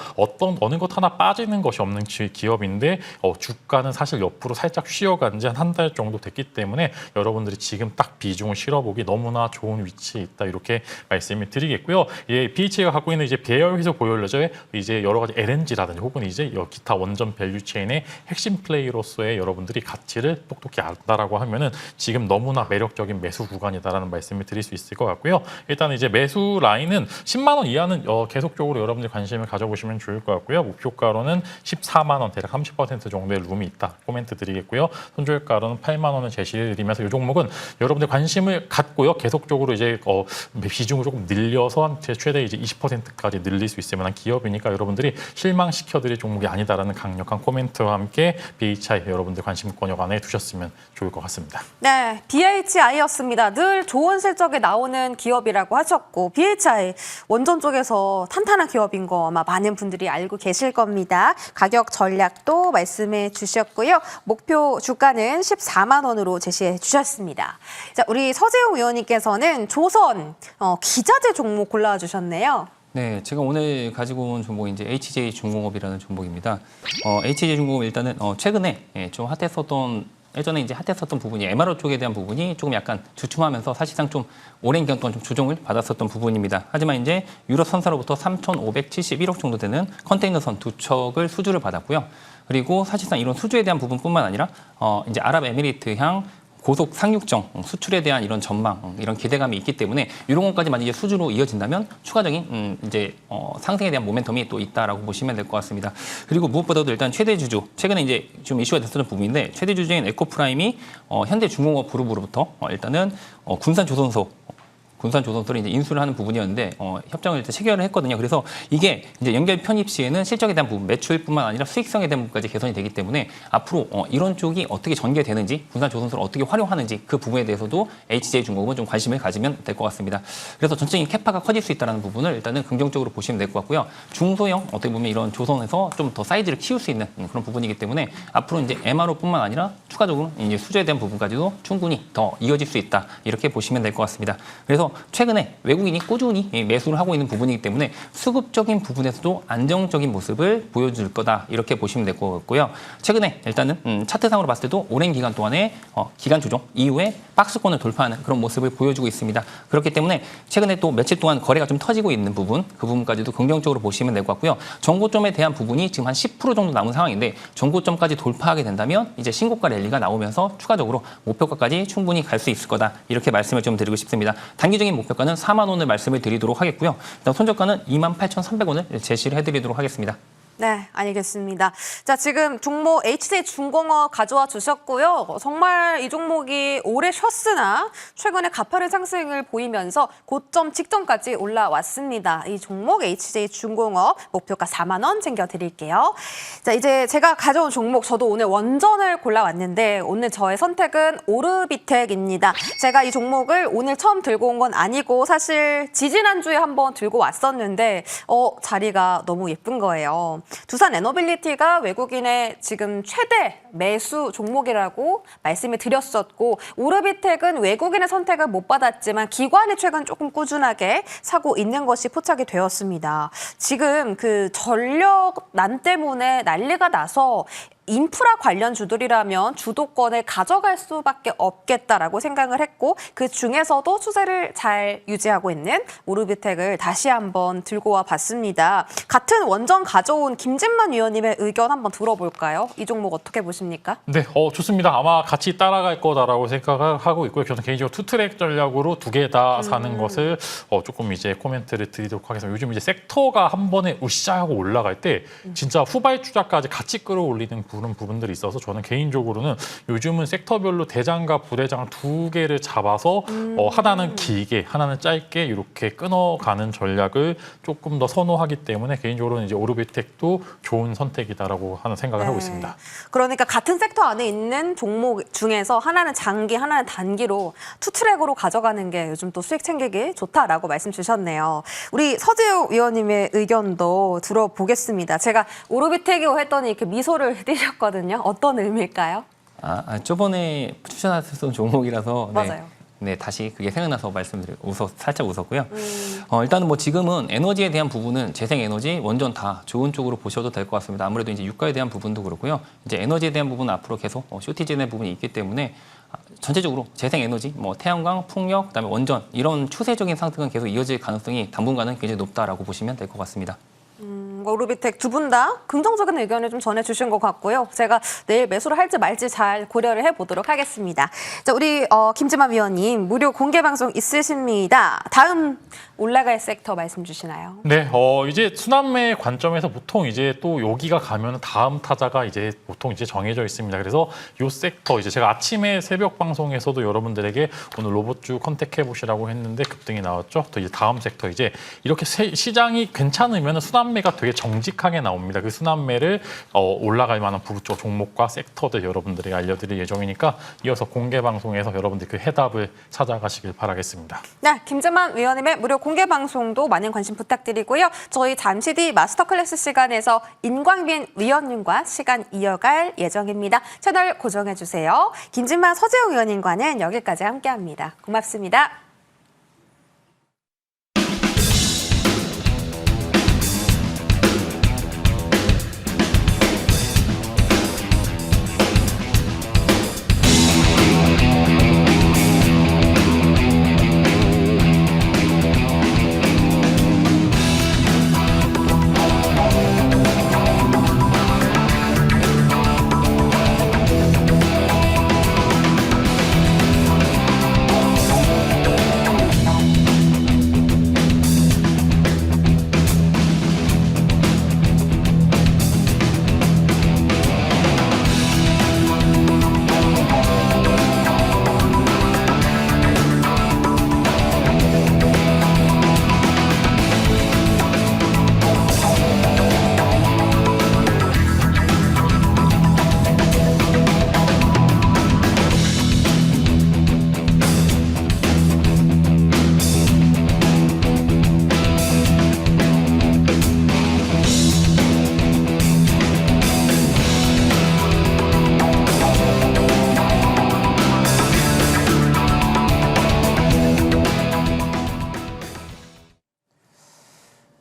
어느 것 하나 빠지는 것이 없는 기업인데 주가는 사실 옆으로 살짝 쉬어간 지 한 달 정도 됐기 때문에 여러분들이 지금 딱 비중을 실어보기 너무나 좋은 위치에 있다 이렇게 말씀을 드리겠고요. BH가 갖고 있는 이제 배열 회수 보일러제 이제 여러 가지 LNG라든지 혹은 이제 기타 원전 밸류체인의 핵심 플레이로서의 여러분들이 가치를 똑똑히 안다라고 하면은 지금 너무나 매력적인 매수 구간이다라는 말씀을 드릴 수 있을 것 같고요. 일단 이제 매수 라인은 10만 원 이하는 계속적으로 여러분들 관심을 가져보시면 좋을 것 같고요. 목표가로는 14만 원 대략 30% 정도의 룸이 있다 코멘트 드리겠고요. 손절가로는 8만 원을 제시해 드리면서 이 종목은 여러분들 관심을 갖고요. 계속적으로 이제 비중을 조금 늘려서 한 최대 이제 20%까지 늘릴 수 있을 만한 기업이니까 여러분들이 실망시켜 드릴 종목이 아니다라는 강력한 코멘트 디터센트와 함께 BHI 여러분들 관심권역 안에 두셨으면 좋을 것 같습니다. 네, BHI였습니다. 늘 좋은 실적에 나오는 기업이라고 하셨고 BHI 원전 쪽에서 탄탄한 기업인 거 아마 많은 분들이 알고 계실 겁니다. 가격 전략도 말씀해 주셨고요. 목표 주가는 14만 원으로 제시해 주셨습니다. 자, 우리 서재용 의원님께서는 조선 기자재 종목 골라주셨네요. 네, 제가 오늘 가지고 온 종목이 이제 HJ중공업이라는 종목입니다. HJ중공업 일단은 최근에 좀 예전에 이제 핫했었던 부분이 MRO 쪽에 대한 부분이 조금 약간 주춤하면서 사실상 좀 오랜 기간 동안 좀 조정을 받았었던 부분입니다. 하지만 이제 유럽 선사로부터 3,571억 정도 되는 컨테이너선 두 척을 수주를 받았고요. 그리고 사실상 이런 수주에 대한 부분뿐만 아니라 이제 아랍에미리트향 고속 상륙정 수출에 대한 이런 전망, 이런 기대감이 있기 때문에 이런 것까지 만약 이제 수주로 이어진다면 추가적인 이제 상승에 대한 모멘텀이 또 있다라고 보시면 될 것 같습니다. 그리고 무엇보다도 일단 최대 주주, 최근에 이제 좀 이슈가 됐었던 부분인데 최대 주주인 에코프라임이 현대중공업 그룹으로부터 일단은 군산조선소를 이제 인수를 하는 부분이었는데 협정을 일단 체결을 했거든요. 그래서 이게 이제 연결 편입 시에는 실적에 대한 부분, 매출뿐만 아니라 수익성에 대한 부분까지 개선이 되기 때문에 앞으로 이런 쪽이 어떻게 전개되는지, 군산조선소를 어떻게 활용하는지 그 부분에 대해서도 HJ중공업은 좀 관심을 가지면 될 것 같습니다. 그래서 전체적인 캐파가 커질 수 있다는 부분을 일단은 긍정적으로 보시면 될 것 같고요. 중소형 어떻게 보면 이런 조선에서 좀 더 사이즈를 키울 수 있는 그런 부분이기 때문에 앞으로 이제 MRO뿐만 아니라 추가적으로 이제 수주에 대한 부분까지도 충분히 더 이어질 수 있다 이렇게 보시면 될 것 같습니다. 그래서 최근에 외국인이 꾸준히 매수를 하고 있는 부분이기 때문에 수급적인 부분에서도 안정적인 모습을 보여줄 거다 이렇게 보시면 될 것 같고요. 최근에 일단은 차트상으로 봤을 때도 오랜 기간 동안에 기간 조정 이후에 박스권을 돌파하는 그런 모습을 보여주고 있습니다. 그렇기 때문에 최근에 또 며칠 동안 거래가 좀 터지고 있는 부분, 그 부분까지도 긍정적으로 보시면 될 것 같고요. 정고점에 대한 부분이 지금 한 10% 정도 남은 상황인데 정고점까지 돌파하게 된다면 이제 신고가 랠리가 나오면서 추가적으로 목표가까지 충분히 갈 수 있을 거다 이렇게 말씀을 좀 드리고 싶습니다. 단기적인 목표가는 4만 원을 말씀을 드리도록 하겠고요. 일단 손절가는 28,300원을 제시를 해드리도록 하겠습니다. 네, 알겠습니다. 자, 지금 종목 HJ중공업 가져와 주셨고요. 정말 이 종목이 오래 쉬었으나 최근에 가파른 상승을 보이면서 고점 직전까지 올라왔습니다. 이 종목 HJ중공업 목표가 4만 원 챙겨드릴게요. 자, 이제 제가 가져온 종목 저도 오늘 원전을 골라왔는데 오늘 저의 선택은 오르비텍입니다. 제가 이 종목을 오늘 처음 들고 온 건 아니고 사실 지지난주에 한번 들고 왔었는데 자리가 너무 예쁜 거예요. 두산 에너빌리티가 외국인의 지금 최대 매수 종목이라고 말씀을 드렸었고 오르비텍은 외국인의 선택을 못 받았지만 기관이 최근 조금 꾸준하게 사고 있는 것이 포착이 되었습니다. 지금 그 전력난 때문에 난리가 나서 인프라 관련 주들이라면 주도권을 가져갈 수밖에 없겠다라고 생각을 했고 그 중에서도 추세를 잘 유지하고 있는 오르비텍을 다시 한번 들고 와 봤습니다. 같은 원전 가져온 김진만 위원님의 의견 한번 들어볼까요? 이 종목 어떻게 보십니까? 네, 좋습니다. 아마 같이 따라갈 거다라고 생각을 하고 있고요. 저는 개인적으로 투트랙 전략으로 두 개 다 사는 것을 조금 이제 코멘트를 드리도록 하겠습니다. 요즘 이제 섹터가 한 번에 으쌰하고 올라갈 때 진짜 후발 투자까지 같이 끌어올리는 그런 부분들이 있어서 저는 개인적으로는 요즘은 섹터별로 대장과 부대장 두 개를 잡아서 하나는 길게 하나는 짧게 이렇게 끊어가는 전략을 조금 더 선호하기 때문에 개인적으로는 이제 오르비텍도 좋은 선택이다라고 하는 생각을 하고 있습니다. 그러니까 같은 섹터 안에 있는 종목 중에서 하나는 장기, 하나는 단기로 투트랙으로 가져가는 게 요즘 또 수익 챙기기 좋다라고 말씀 주셨네요. 우리 서재용 위원님의 의견도 들어보겠습니다. 제가 오르비텍이고 했더니 이렇게 미소를 띠셨거든요. 어떤 의미일까요? 저번에 추천하셨던 종목이라서 맞아요. 네, 다시 그게 생각나서 말씀드리고 살짝 웃었고요. 일단은 뭐 지금은 에너지에 대한 부분은 재생에너지, 원전 다 좋은 쪽으로 보셔도 될 것 같습니다. 아무래도 이제 유가에 대한 부분도 그렇고요. 이제 에너지에 대한 부분은 앞으로 계속 쇼티지의 부분이 있기 때문에 전체적으로 재생에너지, 뭐 태양광, 풍력, 그다음에 원전 이런 추세적인 상승은 계속 이어질 가능성이 당분간은 굉장히 높다라고 보시면 될 것 같습니다. 오르비텍 두 분 다 긍정적인 의견을 좀 전해주신 것 같고요. 제가 내일 매수를 할지 말지 잘 고려를 해보도록 하겠습니다. 자, 우리 김진만 위원님 무료 공개 방송 있으십니다. 다음 올라갈 섹터 말씀 주시나요? 네, 이제 순환매 관점에서 보통 이제 또 여기가 가면 다음 타자가 이제 보통 이제 정해져 있습니다. 그래서 요 섹터 이제 제가 아침에 새벽 방송에서도 여러분들에게 오늘 로봇주 컨택해 보시라고 했는데 급등이 나왔죠. 또 이제 다음 섹터 이제 이렇게 시장이 괜찮으면 순환매 순환매가 되게 정직하게 나옵니다. 그 순환매를 올라갈 만한 부부 쪽 종목과 섹터들 여러분들이 알려드릴 예정이니까 이어서 공개 방송에서 여러분들 그 해답을 찾아가시길 바라겠습니다. 네, 김재만 위원님의 무료 공개 방송도 많은 관심 부탁드리고요. 저희 잠시 뒤 마스터 클래스 시간에서 임광빈 위원님과 시간 이어갈 예정입니다. 채널 고정해주세요. 김진만 서재웅 위원님과는 여기까지 함께합니다. 고맙습니다.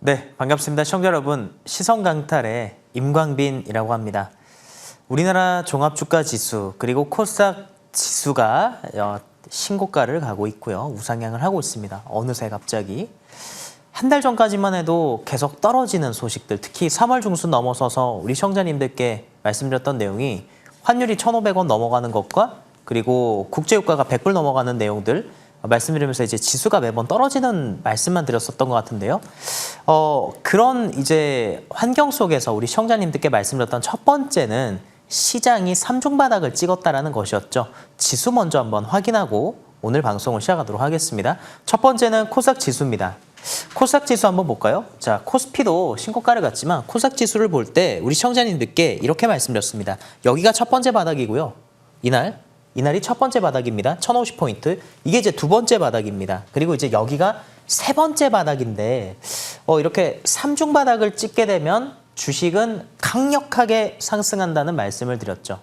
네, 반갑습니다. 시청자 여러분, 시선강탈의 임광빈이라고 합니다. 우리나라 종합주가지수 그리고 코스닥 지수가 신고가를 가고 있고요. 우상향을 하고 있습니다. 어느새 갑자기. 한 달 전까지만 해도 계속 떨어지는 소식들, 특히 3월 중순 넘어서서 우리 시청자님들께 말씀드렸던 내용이 환율이 1,500원 넘어가는 것과 그리고 국제유가가 100불 넘어가는 내용들 말씀드리면서 이제 지수가 매번 떨어지는 말씀만 드렸었던 것 같은데요. 그런 이제 환경 속에서 우리 시청자님들께 말씀드렸던 첫 번째는 시장이 삼중 바닥을 찍었다라는 것이었죠. 지수 먼저 한번 확인하고 오늘 방송을 시작하도록 하겠습니다. 첫 번째는 코스닥 지수입니다. 코스닥 지수 한번 볼까요? 자, 코스피도 신고가를 갔지만 코스닥 지수를 볼 때 우리 시청자님들께 이렇게 말씀드렸습니다. 여기가 첫 번째 바닥이고요. 이날이 첫 번째 바닥입니다. 1050포인트. 이게 이제 두 번째 바닥입니다. 그리고 이제 여기가 세 번째 바닥인데 이렇게 삼중 바닥을 찍게 되면 주식은 강력하게 상승한다는 말씀을 드렸죠.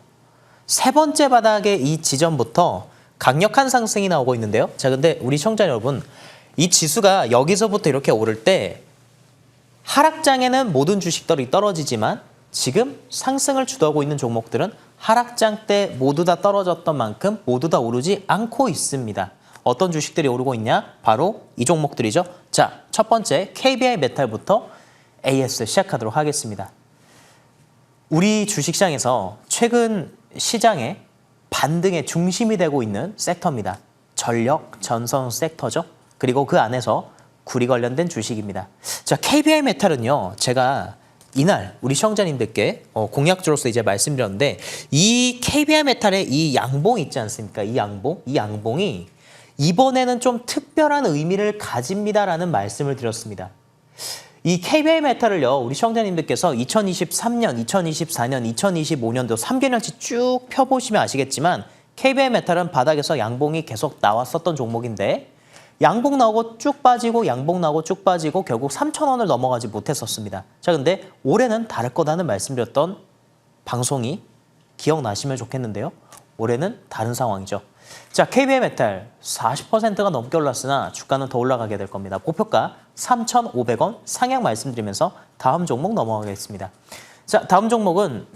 세 번째 바닥의 이 지점부터 강력한 상승이 나오고 있는데요. 자, 근데 우리 시청자 여러분, 이 지수가 여기서부터 이렇게 오를 때 하락장에는 모든 주식들이 떨어지지만 지금 상승을 주도하고 있는 종목들은 하락장 때 모두 다 떨어졌던 만큼 모두 다 오르지 않고 있습니다. 어떤 주식들이 오르고 있냐? 바로 이 종목들이죠. 자, 첫 번째 KBI 메탈부터 AS 시작하도록 하겠습니다. 우리 주식시장에서 최근 시장의 반등의 중심이 되고 있는 섹터입니다. 전력, 전선 섹터죠. 그리고 그 안에서 구리 관련된 주식입니다. 자, KBI 메탈은요, 제가 이날 우리 시청자님들께 공약주로서 이제 말씀드렸는데 이 KBI 메탈의 이 양봉 있지 않습니까? 이 양봉이 이번에는 좀 특별한 의미를 가집니다라는 말씀을 드렸습니다. 이 KBI 메탈을요, 우리 시청자님들께서 2023년, 2024년, 2025년도 3개년치 쭉 펴보시면 아시겠지만 KBI 메탈은 바닥에서 양봉이 계속 나왔었던 종목인데 양봉 나오고 쭉 빠지고 양봉 나오고 쭉 빠지고 결국 3,000원을 넘어가지 못했었습니다. 자, 근데 올해는 다를 거다는 말씀드렸던 방송이 기억나시면 좋겠는데요. 올해는 다른 상황이죠. 자, KBI 메탈 40%가 넘게 올랐으나 주가는 더 올라가게 될 겁니다. 목표가 3,500원 상향 말씀드리면서 다음 종목 넘어가겠습니다. 자, 다음 종목은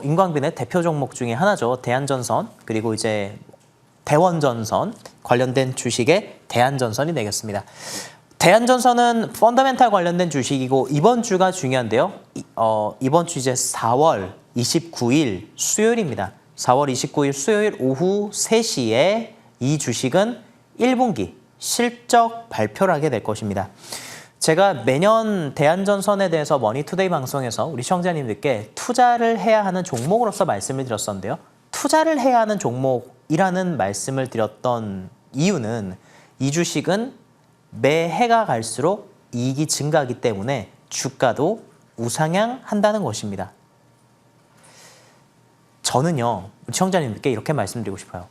임광빈의 대표 종목 중에 하나죠. 대한전선 그리고 이제 대원전선 관련된 주식의 대한전선이 되겠습니다. 대한전선은 펀더멘탈 관련된 주식이고 이번 주가 중요한데요. 이번 주 이제 4월 29일 수요일입니다. 4월 29일 수요일 오후 3시에 이 주식은 1분기 실적 발표를 하게 될 것입니다. 제가 매년 대한전선에 대해서 머니투데이 방송에서 우리 시청자님들께 투자를 해야 하는 종목으로서 말씀을 드렸었는데요. 투자를 해야 하는 종목이라는 말씀을 드렸던 이유는 이 주식은 매해가 갈수록 이익이 증가하기 때문에 주가도 우상향한다는 것입니다. 저는요, 시청자님들께 이렇게 말씀드리고 싶어요.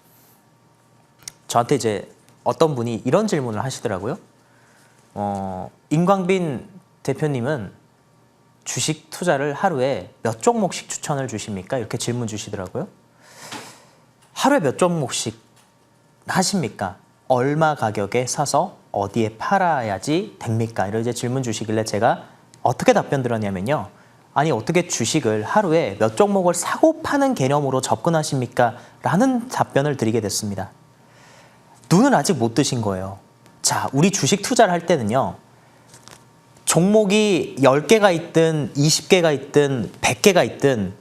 저한테 이제 어떤 분이 이런 질문을 하시더라고요. 임광빈 대표님은 주식 투자를 하루에 몇 종목씩 추천을 주십니까? 이렇게 질문 주시더라고요. 하루에 몇 종목씩 하십니까? 얼마 가격에 사서 어디에 팔아야지 됩니까? 이런 이제 질문 주시길래 제가 어떻게 답변 드렸냐면요. 아니 어떻게 주식을 하루에 몇 종목을 사고 파는 개념으로 접근하십니까? 라는 답변을 드리게 됐습니다. 눈을 아직 못 뜨신 거예요. 자, 우리 주식 투자를 할 때는요. 종목이 10개가 있든 20개가 있든 100개가 있든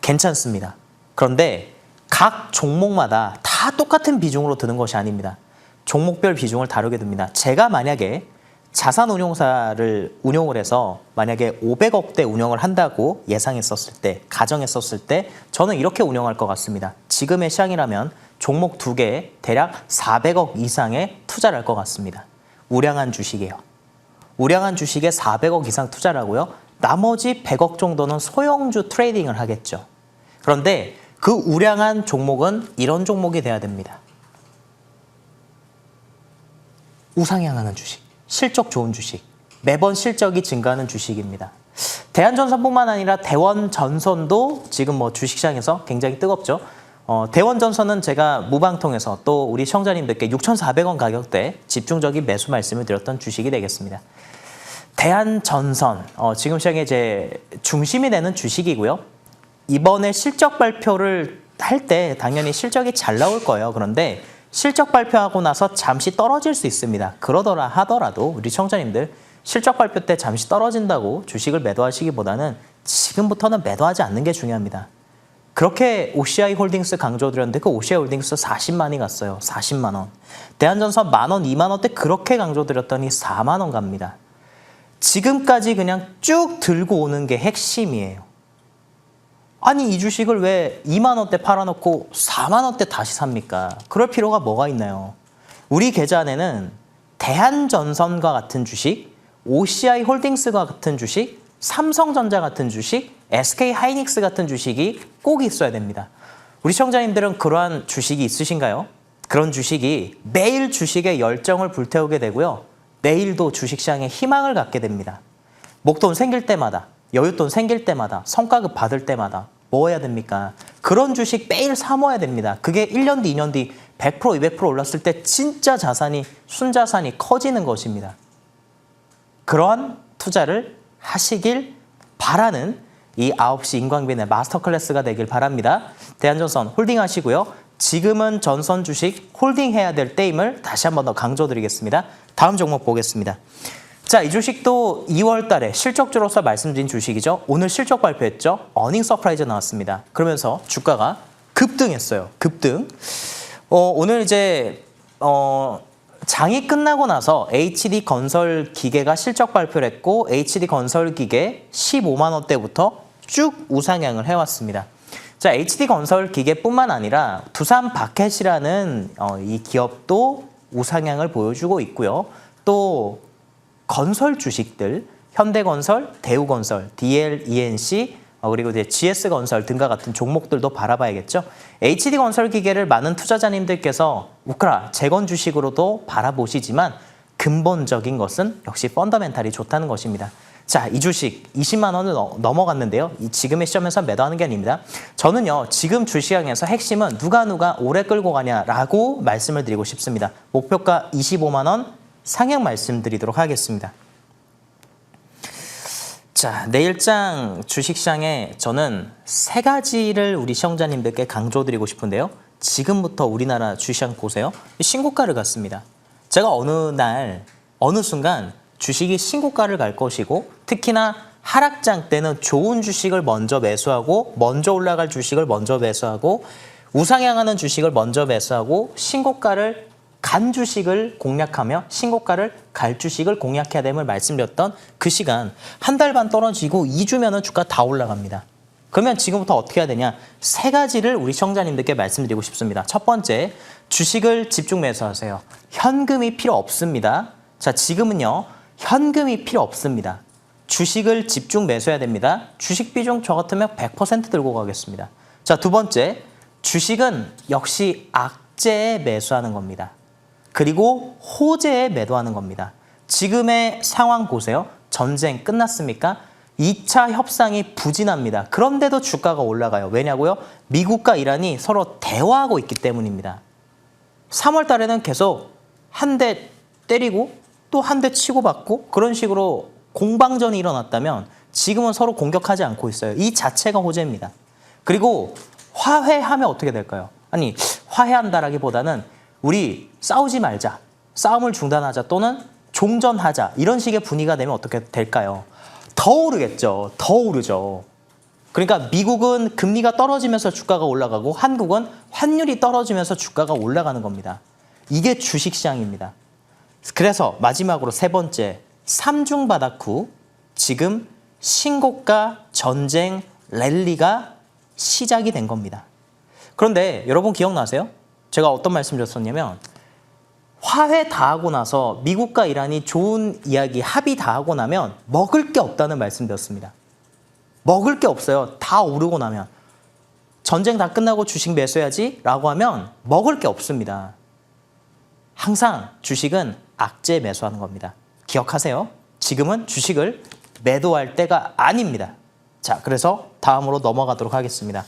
괜찮습니다. 그런데 각 종목마다 다 똑같은 비중으로 드는 것이 아닙니다. 종목별 비중을 다르게 듭니다. 제가 만약에 자산운용사를 운용을 해서 만약에 500억대 운영을 한다고 예상했었을 때, 가정했었을 때 저는 이렇게 운영할 것 같습니다. 지금의 시장이라면 종목 2개에 대략 400억 이상의 투자를 할 것 같습니다. 우량한 주식이에요. 우량한 주식에 400억 이상 투자를 하고요. 나머지 100억 정도는 소형주 트레이딩을 하겠죠. 그런데 그 우량한 종목은 이런 종목이 돼야 됩니다. 우상향하는 주식, 실적 좋은 주식, 매번 실적이 증가하는 주식입니다. 대한전선뿐만 아니라 대원전선도 지금 뭐 주식시장에서 굉장히 뜨겁죠. 대원전선은 제가 무방통해서 또 우리 시청자님들께 6,400원 가격대 집중적인 매수 말씀을 드렸던 주식이 되겠습니다. 대한전선, 지금 시장에 이제 중심이 되는 주식이고요. 이번에 실적 발표를 할 때 당연히 실적이 잘 나올 거예요. 그런데 실적 발표하고 나서 잠시 떨어질 수 있습니다. 그러더라 하더라도 우리 시청자님들 실적 발표 때 잠시 떨어진다고 주식을 매도하시기보다는 지금부터는 매도하지 않는 게 중요합니다. 그렇게 OCI 홀딩스 강조드렸는데 그 OCI 홀딩스 40만이 갔어요. 40만 원. 대한전선 10,000원, 2만 원대 그렇게 강조드렸더니 4만 원 갑니다. 지금까지 그냥 쭉 들고 오는 게 핵심이에요. 아니 이 주식을 왜 2만 원대 팔아놓고 4만 원대 다시 삽니까? 그럴 필요가 뭐가 있나요? 우리 계좌 안에는 대한전선과 같은 주식, OCI 홀딩스과 같은 주식, 삼성전자 같은 주식, SK하이닉스 같은 주식이 꼭 있어야 됩니다. 우리 시청자님들은 그러한 주식이 있으신가요? 그런 주식이 매일 주식에 열정을 불태우게 되고요. 내일도 주식시장에 희망을 갖게 됩니다. 목돈 생길 때마다, 여윳돈 생길 때마다, 성과급 받을 때마다 뭐 해야 됩니까? 그런 주식 매일 사모아야 됩니다. 그게 1년 뒤, 2년 뒤 100%, 200% 올랐을 때 진짜 자산이, 순자산이 커지는 것입니다. 그러한 투자를 하시길 바라는 이 9시 임광빈의 마스터 클래스가 되길 바랍니다. 대한전선 홀딩하시고요. 지금은 전선 주식 홀딩해야 될 때임을 다시 한 번 더 강조드리겠습니다. 다음 종목 보겠습니다. 자, 이 주식도 2월 달에 실적주로서 말씀드린 주식이죠. 오늘 실적 발표했죠. 어닝 서프라이즈 나왔습니다. 그러면서 주가가 급등했어요. 급등. 오늘 이제 장이 끝나고 나서 HD 건설 기계가 실적 발표를 했고 HD 건설 기계 15만 원대부터 쭉 우상향을 해왔습니다. 자, HD 건설 기계뿐만 아니라 두산 바켓이라는 이 기업도 우상향을 보여주고 있고요. 또 건설 주식들, 현대건설, 대우건설, DL-ENC, 그리고 이제 GS건설 등과 같은 종목들도 바라봐야겠죠. HD건설 기계를 많은 투자자님들께서 우크라 재건 주식으로도 바라보시지만 근본적인 것은 역시 펀더멘탈이 좋다는 것입니다. 자, 이 주식 20만 원을 넘어갔는데요. 지금의 시점에서 매도하는 게 아닙니다. 저는요, 지금 주시장에서 핵심은 누가 오래 끌고 가냐라고 말씀을 드리고 싶습니다. 목표가 25만 원 상향 말씀드리도록 하겠습니다. 자, 내일장 주식시장에 저는 3가지를 우리 시청자님들께 강조드리고 싶은데요. 지금부터 우리나라 주식시장 보세요. 신고가를 갔습니다. 제가 어느 순간 주식이 신고가를 갈 것이고 특히나 하락장 때는 좋은 주식을 먼저 매수하고 먼저 올라갈 주식을 먼저 매수하고 우상향하는 주식을 먼저 매수하고 신고가를 간 주식을 공략하며 신고가를 갈 주식을 공략해야 됨을 말씀드렸던 그 시간 한 달 반 떨어지고 2주면은 주가 다 올라갑니다. 그러면 지금부터 어떻게 해야 되냐? 3가지를 우리 시청자님들께 말씀드리고 싶습니다. 첫 번째, 주식을 집중 매수하세요. 현금이 필요 없습니다. 자, 지금은요. 현금이 필요 없습니다. 주식을 집중 매수해야 됩니다. 주식 비중 저 같으면 100% 들고 가겠습니다. 자, 두 번째, 주식은 역시 악재에 매수하는 겁니다. 그리고 호재에 매도하는 겁니다. 지금의 상황 보세요. 전쟁 끝났습니까? 2차 협상이 부진합니다. 그런데도 주가가 올라가요. 왜냐고요? 미국과 이란이 서로 대화하고 있기 때문입니다. 3월 달에는 계속 한 대 때리고 또 한 대 치고받고 그런 식으로 공방전이 일어났다면 지금은 서로 공격하지 않고 있어요. 이 자체가 호재입니다. 그리고 화해하면 어떻게 될까요? 아니, 화해한다라기보다는 우리 싸우지 말자, 싸움을 중단하자 또는 종전하자 이런 식의 분위기가 되면 어떻게 될까요? 더 오르겠죠. 더 오르죠. 그러니까 미국은 금리가 떨어지면서 주가가 올라가고 한국은 환율이 떨어지면서 주가가 올라가는 겁니다. 이게 주식시장입니다. 그래서 마지막으로 세 번째, 삼중 바닥 후 지금 신고가 전쟁 랠리가 시작이 된 겁니다. 그런데 여러분 기억나세요? 제가 어떤 말씀 드렸었냐면 화해 다 하고 나서 미국과 이란이 좋은 이야기 합의 다 하고 나면 먹을 게 없다는 말씀 드렸습니다. 먹을 게 없어요. 다 오르고 나면. 전쟁 다 끝나고 주식 매수해야지 라고 하면 먹을 게 없습니다. 항상 주식은 악재에 매수하는 겁니다. 기억하세요. 지금은 주식을 매도할 때가 아닙니다. 자, 그래서 다음으로 넘어가도록 하겠습니다.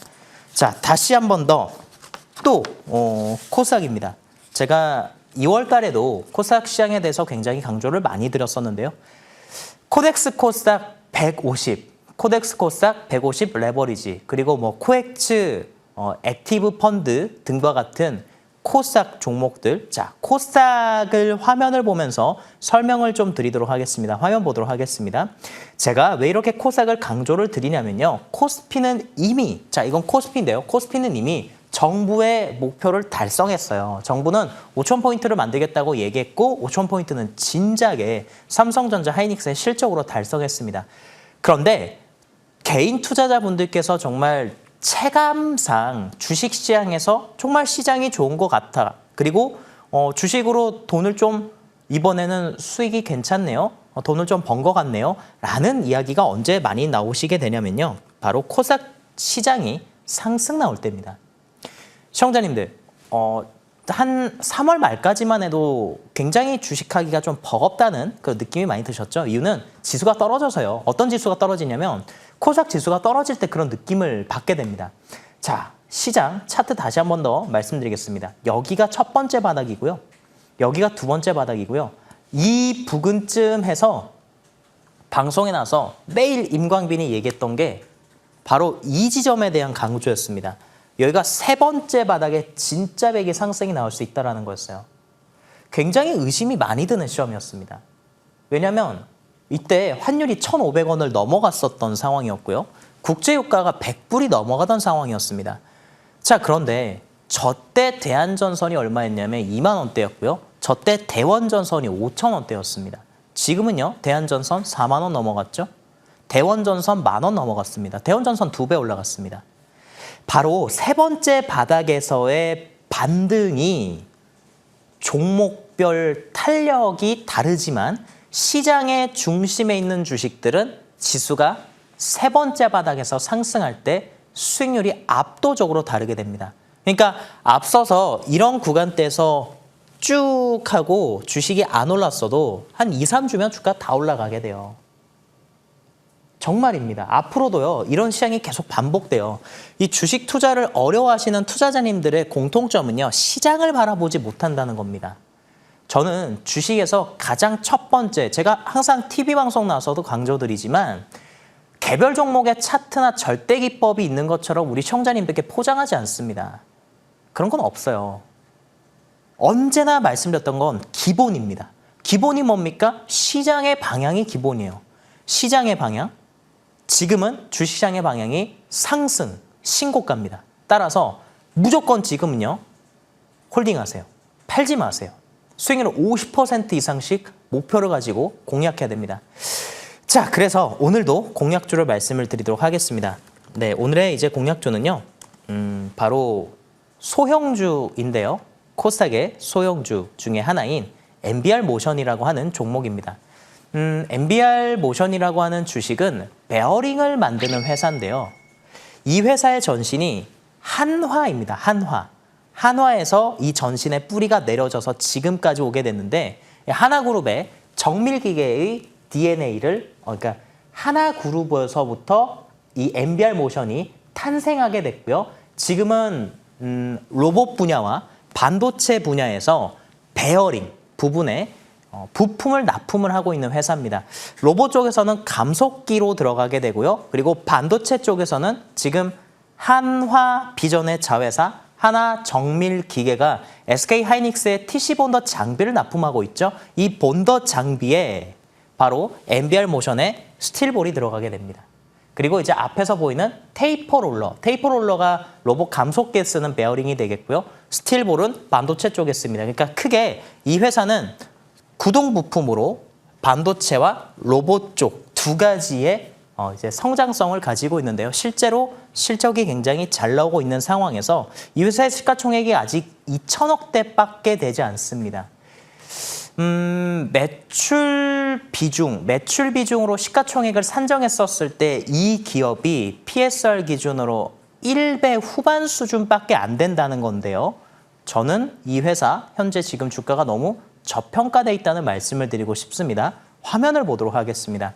자, 다시 한 번 더 또 코스닥입니다. 제가 2월 달에도 코스닥 시장에 대해서 굉장히 강조를 많이 드렸었는데요. 코덱스 코스닥 150, 코덱스 코스닥 150 레버리지, 그리고 뭐 코엑츠 액티브 펀드 등과 같은 코스닥 종목들. 자, 코스닥을 화면을 보면서 설명을 좀 드리도록 하겠습니다. 화면 보도록 하겠습니다. 제가 왜 이렇게 코스닥을 강조를 드리냐면요. 코스피는 이미, 자, 이건 코스피인데요. 코스피는 이미 정부의 목표를 달성했어요. 정부는 5,000포인트를 만들겠다고 얘기했고 5,000포인트는 진작에 삼성전자, 하이닉스의 실적으로 달성했습니다. 그런데 개인 투자자분들께서 정말 체감상 주식시장에서 정말 시장이 좋은 것 같아. 그리고 주식으로 돈을 좀 이번에는 수익이 괜찮네요. 돈을 좀 번 것 같네요. 라는 이야기가 언제 많이 나오시게 되냐면요. 바로 코스닥 시장이 상승 나올 때입니다. 시청자님들, 한 3월 말까지만 해도 굉장히 주식하기가 좀 버겁다는 그 느낌이 많이 드셨죠? 이유는 지수가 떨어져서요. 어떤 지수가 떨어지냐면 코스닥 지수가 떨어질 때 그런 느낌을 받게 됩니다. 자, 시장 차트 다시 한 번 더 말씀드리겠습니다. 여기가 첫 번째 바닥이고요. 여기가 두 번째 바닥이고요. 이 부근쯤 해서 방송에 나서 매일 임광빈이 얘기했던 게 바로 이 지점에 대한 강조였습니다. 여기가 세 번째 바닥에 진짜 백이 상승이 나올 수 있다는 거였어요. 굉장히 의심이 많이 드는 시험이었습니다. 왜냐하면 이때 환율이 1,500원을 넘어갔었던 상황이었고요. 국제유가가 100불이 넘어가던 상황이었습니다. 자, 그런데 저때 대한전선이 얼마였냐면 2만 원대였고요. 저때 대원전선이 5천 원대였습니다. 지금은요. 대한전선 4만 원 넘어갔죠. 대원전선 1만 원 넘어갔습니다. 대원전선 2배 올라갔습니다. 바로 세 번째 바닥에서의 반등이 종목별 탄력이 다르지만 시장의 중심에 있는 주식들은 지수가 세 번째 바닥에서 상승할 때 수익률이 압도적으로 다르게 됩니다. 그러니까 앞서서 이런 구간대에서 쭉 하고 주식이 안 올랐어도 한 2, 3주면 주가 다 올라가게 돼요. 정말입니다. 앞으로도요. 이런 시장이 계속 반복돼요. 이 주식 투자를 어려워하시는 투자자님들의 공통점은요. 시장을 바라보지 못한다는 겁니다. 저는 주식에서 가장 첫 번째, 제가 항상 TV방송 나와서도 강조드리지만 개별 종목의 차트나 절대 기법이 있는 것처럼 우리 시청자님들께 포장하지 않습니다. 그런 건 없어요. 언제나 말씀드렸던 건 기본입니다. 기본이 뭡니까? 시장의 방향이 기본이에요. 시장의 방향. 지금은 주식시장의 방향이 상승, 신고가입니다. 따라서 무조건 지금은요. 홀딩하세요. 팔지 마세요. 수익률 50% 이상씩 목표를 가지고 공략해야 됩니다. 자, 그래서 오늘도 공략주를 말씀을 드리도록 하겠습니다. 네, 오늘의 이제 공략주는요. 바로 소형주인데요. 코스닥의 소형주 중에 하나인 MBR 모션이라고 하는 종목입니다. MBR 모션이라고 하는 주식은 베어링을 만드는 회사인데요. 이 회사의 전신이 한화입니다. 한화에서 이 전신의 뿌리가 내려져서 지금까지 오게 됐는데 하나그룹의 정밀기계의 DNA를 그러니까 하나그룹에서부터 이 MBR 모션이 탄생하게 됐고요. 지금은 로봇 분야와 반도체 분야에서 베어링 부분에 부품을 납품을 하고 있는 회사입니다. 로봇 쪽에서는 감속기로 들어가게 되고요. 그리고 반도체 쪽에서는 지금 한화 비전의 자회사 하나정밀기계가 SK하이닉스의 TC 본더 장비를 납품하고 있죠. 이 본더 장비에 바로 MBR 모션의 스틸볼이 들어가게 됩니다. 그리고 이제 앞에서 보이는 테이퍼 롤러가 로봇 감속기에 쓰는 베어링이 되겠고요. 스틸볼은 반도체 쪽에 씁니다. 그러니까 크게 이 회사는 구동 부품으로 반도체와 로봇 쪽 두 가지의 이제 성장성을 가지고 있는데요. 실제로 실적이 굉장히 잘 나오고 있는 상황에서 이 회사의 시가총액이 아직 2천억대밖에 되지 않습니다. 매출 비중으로 시가총액을 산정했었을 때 이 기업이 PSR 기준으로 1배 후반 수준밖에 안 된다는 건데요. 저는 이 회사 현재 지금 주가가 너무 저평가돼 있다는 말씀을 드리고 싶습니다. 화면을 보도록 하겠습니다.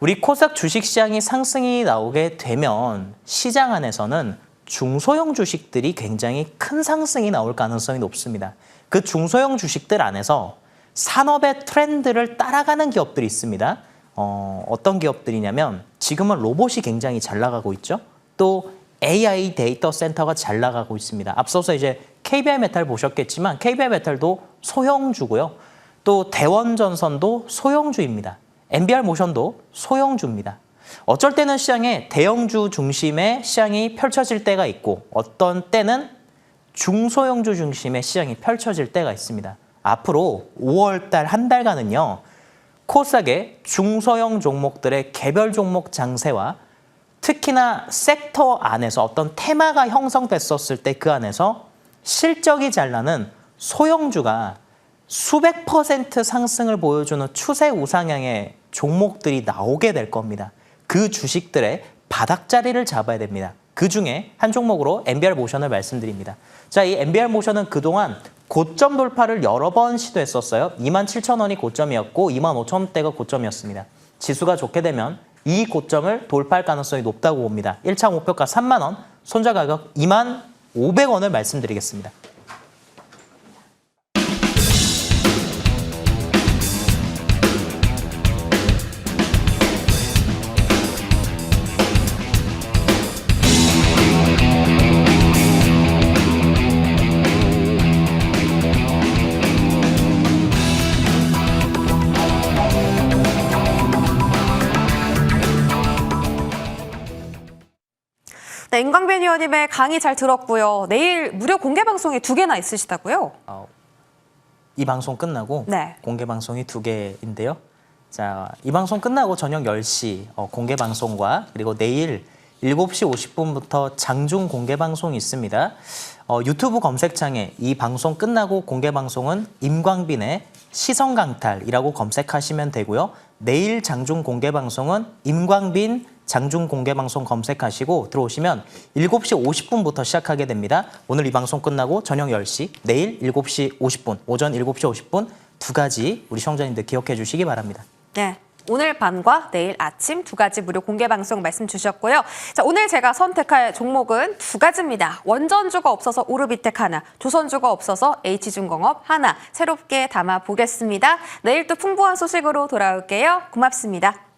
우리 코스닥 주식시장이 상승이 나오게 되면 시장 안에서는 중소형 주식들이 굉장히 큰 상승이 나올 가능성이 높습니다. 그 중소형 주식들 안에서 산업의 트렌드를 따라가는 기업들이 있습니다. 어떤 기업들이냐면 지금은 로봇이 굉장히 잘 나가고 있죠. 또 AI 데이터 센터가 잘 나가고 있습니다. 앞서서 이제 KBI메탈 보셨겠지만 KBI메탈도 소형주고요. 또 대원전선도 소형주입니다. MBR 모션도 소형주입니다. 어쩔 때는 시장에 대형주 중심의 시장이 펼쳐질 때가 있고 어떤 때는 중소형주 중심의 시장이 펼쳐질 때가 있습니다. 앞으로 5월달 한 달간은요. 코스닥의 중소형 종목들의 개별 종목 장세와 특히나 섹터 안에서 어떤 테마가 형성됐었을 때 그 안에서 실적이 잘 나는 소형주가 수백 % 상승을 보여주는 추세 우상향의 종목들이 나오게 될 겁니다. 그 주식들의 바닥자리를 잡아야 됩니다. 그 중에 한 종목으로 MBR 모션을 말씀드립니다. 자, 이 MBR 모션은 그동안 고점 돌파를 여러 번 시도했었어요. 27,000원이 고점이었고 25,000원대가 고점이었습니다. 지수가 좋게 되면 이 고점을 돌파할 가능성이 높다고 봅니다. 1차 목표가 3만 원, 손절 가격 25,500원을 말씀드리겠습니다. 네, 임광변 의원님의 강의 잘 들었고요. 내일 무료 공개 방송이 2개나 있으시다고요? 이 방송 끝나고 네. 공개 방송이 2개인데요. 자, 이 방송 끝나고 저녁 10시 공개 방송과 그리고 내일 7시 50분부터 장중 공개 방송이 있습니다. 유튜브 검색창에 이 방송 끝나고 공개 방송은 임광빈의 시선강탈이라고 검색하시면 되고요. 내일 장중 공개 방송은 임광빈 장중 공개 방송 검색하시고 들어오시면 7시 50분부터 시작하게 됩니다. 오늘 이 방송 끝나고 저녁 10시, 내일 7시 50분, 오전 7시 50분 두 가지 우리 시청자님들 기억해 주시기 바랍니다. 네. 오늘 밤과 내일 아침 2가지 무료 공개 방송 말씀 주셨고요. 자, 오늘 제가 선택할 종목은 2가지입니다. 원전주가 없어서 오르비텍 하나, 조선주가 없어서 H중공업 하나 새롭게 담아보겠습니다. 내일 또 풍부한 소식으로 돌아올게요. 고맙습니다.